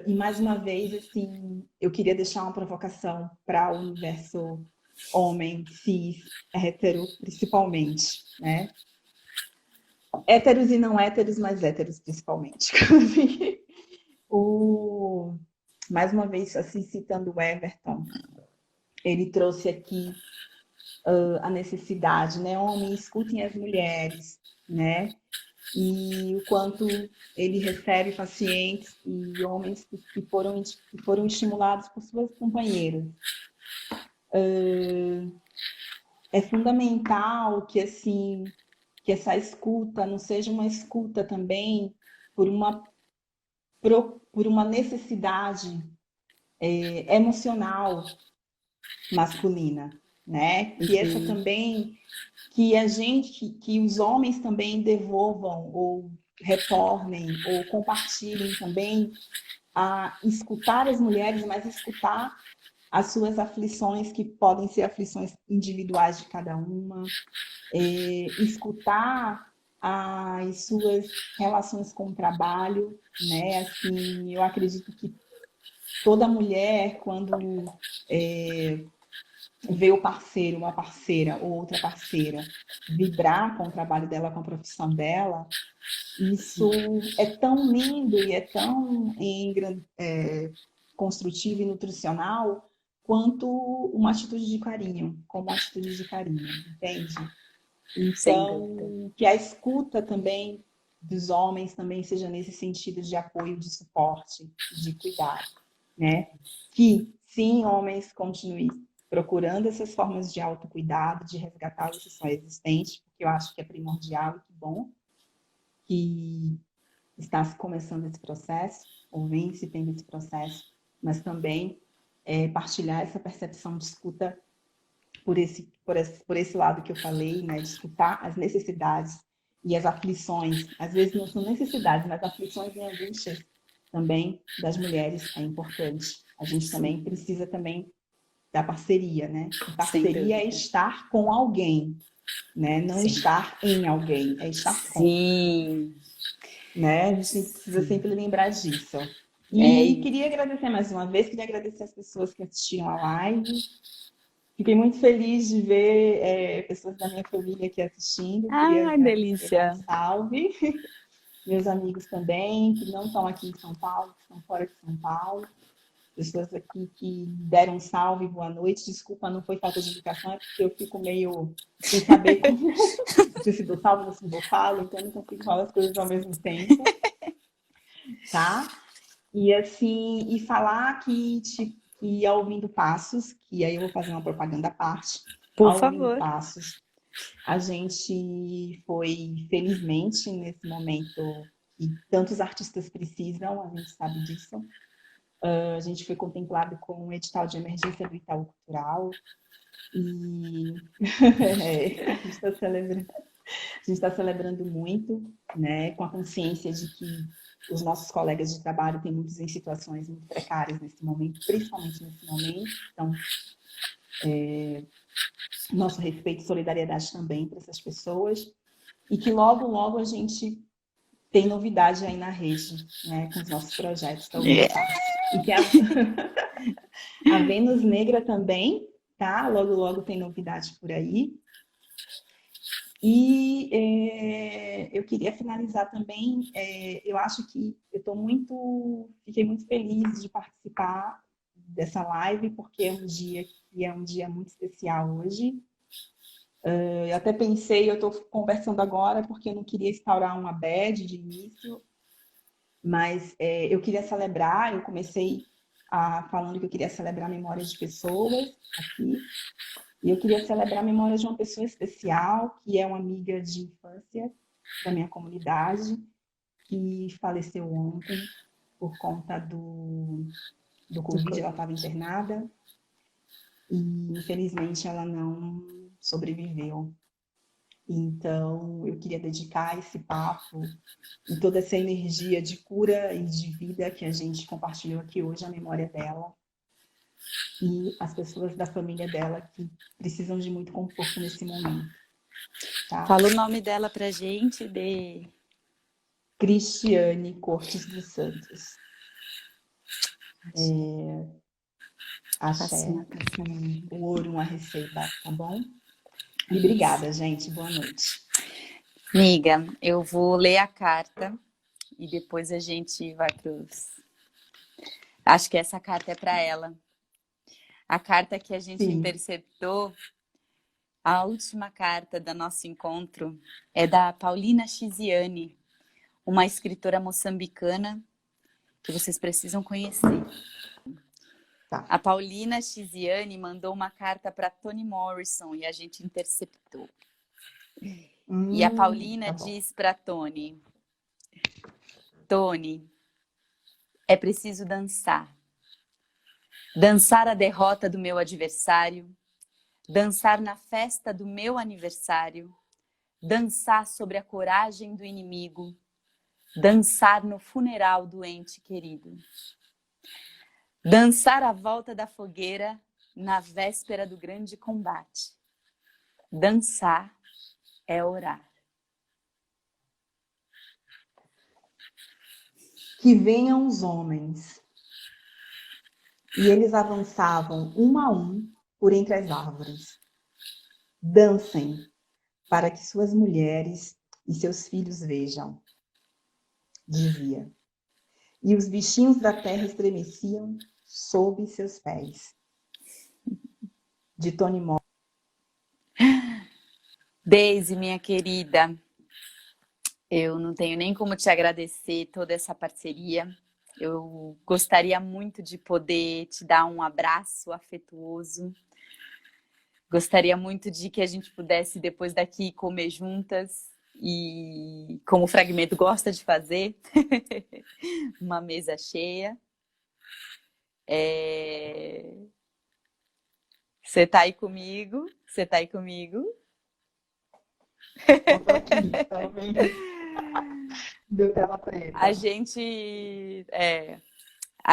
Speaker 4: mais uma vez, assim, eu queria deixar uma provocação para o universo homem, cis, hétero, principalmente, né? Héteros e não héteros, mas héteros principalmente. Mais uma vez, assim, citando o Everton, ele trouxe aqui a necessidade, né? Homens, escutem as mulheres, né? E o quanto ele recebe pacientes e homens que foram estimulados por suas companheiras. É fundamental que, assim, que essa escuta não seja uma escuta também por uma necessidade emocional masculina, né? Que essa também, que os homens também devolvam ou retornem ou compartilhem também a escutar as mulheres, mas escutar as suas aflições, que podem ser aflições individuais de cada uma, escutar as suas relações com o trabalho, né? Assim, eu acredito que toda mulher, quando vê o parceiro, uma parceira ou outra parceira vibrar com o trabalho dela, com a profissão dela, isso é tão lindo e é tão construtivo e nutricional quanto uma atitude de carinho, como uma atitude de carinho, entende?
Speaker 6: Sem dúvida.
Speaker 4: Então, que a escuta também dos homens também seja nesse sentido de apoio, de suporte, de cuidado, né? Que, sim, homens continuem procurando essas formas de autocuidado, de resgatar o que só existente, porque eu acho que é primordial e que bom que está se começando esse processo, ou vem se tendo esse processo, mas também partilhar essa percepção de escuta por esse lado que eu falei, né, de escutar as necessidades e as aflições, às vezes não são necessidades, mas aflições e angústias também das mulheres é importante. A gente também precisa também da parceria, né? E parceria é estar com alguém, né? Não estar em alguém, é estar com.
Speaker 6: Sim.
Speaker 4: Né? A gente precisa sempre lembrar disso. E queria agradecer mais uma vez, queria agradecer as pessoas que assistiram a live. Fiquei muito feliz de ver pessoas da minha família aqui assistindo.
Speaker 6: Ai, delícia.
Speaker 4: Um salve. Meus amigos também, que não estão aqui em São Paulo, que estão fora de São Paulo. Pessoas aqui que deram um salve, boa noite. Desculpa, não foi falta de educação, é porque eu fico meio sem saber como se dou salve ou se dou falo, então eu não consigo falar as coisas ao mesmo tempo. Tá? E assim, e falar que ia ouvindo passos, que aí eu vou fazer uma propaganda à parte.
Speaker 6: Por favor.
Speaker 4: Passos. A gente foi, felizmente, nesse momento, e tantos artistas precisam, a gente sabe disso. A gente foi contemplado com um edital de emergência do Itaú Cultural e a gente está celebrando muito, né, com a consciência de que os nossos colegas de trabalho têm muitos em situações muito precárias nesse momento, principalmente nesse momento. Então, nosso respeito e solidariedade também para essas pessoas e que logo, logo a gente tem novidade aí na rede, né, com os nossos projetos. Então, e que a Vênus Negra também, tá? Logo, logo tem novidade por aí. E eu queria finalizar também, eu acho que fiquei muito feliz de participar dessa live, porque é um dia muito especial hoje. Eu até pensei, eu estou conversando agora porque eu não queria instaurar uma bad de início, mas eu queria celebrar, eu comecei falando que eu queria celebrar a memória de pessoas aqui, e eu queria celebrar a memória de uma pessoa especial, que é uma amiga de infância da minha comunidade, que faleceu ontem por conta do Covid, ela estava internada, e infelizmente ela não sobreviveu. Então, eu queria dedicar esse papo e toda essa energia de cura e de vida que a gente compartilhou aqui hoje, a memória dela e as pessoas da família dela que precisam de muito conforto nesse momento. Tá?
Speaker 6: Fala o nome dela pra gente,
Speaker 4: Cristiane Cortes dos Santos. Axé, o ouro, uma receita, tá bom? E obrigada, gente. Boa noite.
Speaker 6: Amiga, eu vou ler a carta e depois a gente vai pros... Acho que essa carta é para ela. A carta que a gente interceptou, a última carta do nosso encontro, é da Paulina Chiziane, uma escritora moçambicana que vocês precisam conhecer.
Speaker 4: Tá.
Speaker 6: A Paulina Chiziane mandou uma carta para Toni Morrison e a gente interceptou. E a Paulina diz para Toni: Toni, é preciso dançar. Dançar a derrota do meu adversário, dançar na festa do meu aniversário, dançar sobre a coragem do inimigo, dançar no funeral do ente querido.
Speaker 3: Dançar à volta da fogueira na véspera do grande combate. Dançar é orar.
Speaker 4: Que venham os homens. E eles avançavam um a um por entre as árvores. Dancem para que suas mulheres e seus filhos vejam, dizia. E os bichinhos da terra estremeciam sob seus pés. De Toni Morrison.
Speaker 3: Deise, minha querida, eu não tenho nem como te agradecer toda essa parceria. Eu gostaria muito de poder te dar um abraço afetuoso. Gostaria muito de que a gente pudesse, depois daqui, comer juntas. E como o Fragmento gosta de fazer, uma mesa cheia. Você tá aí comigo? Você tá aí comigo?
Speaker 4: Eu tô aqui, tá vendo? Deu tela preta.
Speaker 3: A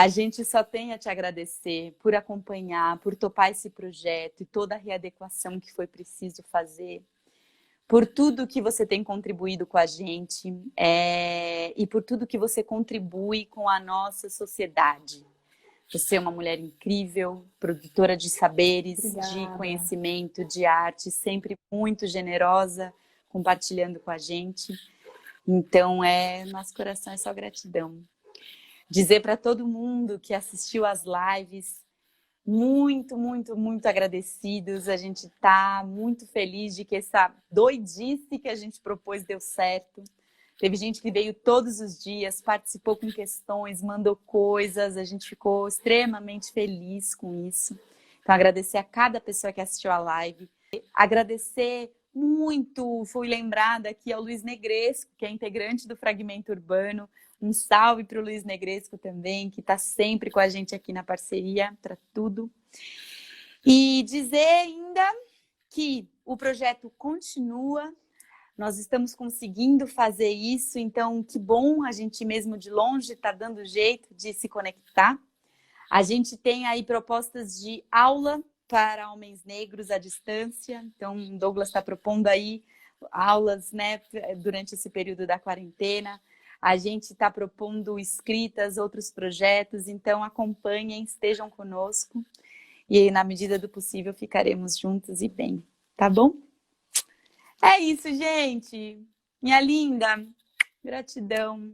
Speaker 3: gente só tem a te agradecer por acompanhar, por topar esse projeto e toda a readequação que foi preciso fazer, por tudo que você tem contribuído com a gente e por tudo que você contribui com a nossa sociedade. Você é uma mulher incrível, produtora de saberes,
Speaker 4: Obrigada.
Speaker 3: de conhecimento, de arte, sempre muito generosa, compartilhando com a gente. Então, nosso coração é só gratidão. Dizer para todo mundo que assistiu às lives, muito, muito, muito agradecidos. A gente está muito feliz de que essa doidice que a gente propôs deu certo. Teve gente que veio todos os dias, participou com questões, mandou coisas. A gente ficou extremamente feliz com isso. Então, agradecer a cada pessoa que assistiu a live. Agradecer muito, fui lembrada aqui ao Luiz Negresco, que é integrante do Fragmento Urbano. Um salve para o Luiz Negresco também, que está sempre com a gente aqui na parceria para tudo. E dizer ainda que o projeto continua, nós estamos conseguindo fazer isso, então que bom a gente mesmo de longe está dando jeito de se conectar. A gente tem aí propostas de aula para homens negros à distância, então o Douglas está propondo aí aulas, né, durante esse período da quarentena. A gente está propondo escritas, outros projetos, então acompanhem, estejam conosco e na medida do possível ficaremos juntos e bem, tá bom? É isso, gente. Minha linda, gratidão.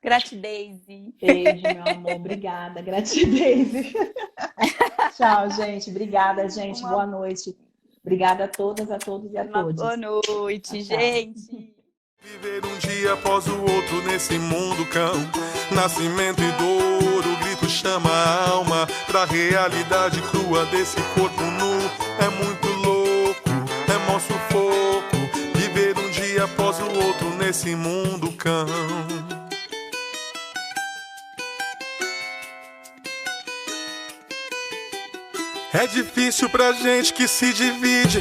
Speaker 3: Gratideise.
Speaker 4: Beijo, meu amor. Obrigada. Gratideise. Tchau, gente. Obrigada, gente. Boa noite. Obrigada a todas, a todos e a todos.
Speaker 3: Boa noite,
Speaker 4: Tchau.
Speaker 3: gente.
Speaker 1: Viver um dia após o outro nesse mundo cão. Nascimento e dor, o grito chama a alma pra realidade crua desse corpo nu. É muito louco, é mó sufoco. Viver um dia após o outro nesse mundo cão. É difícil pra gente que se divide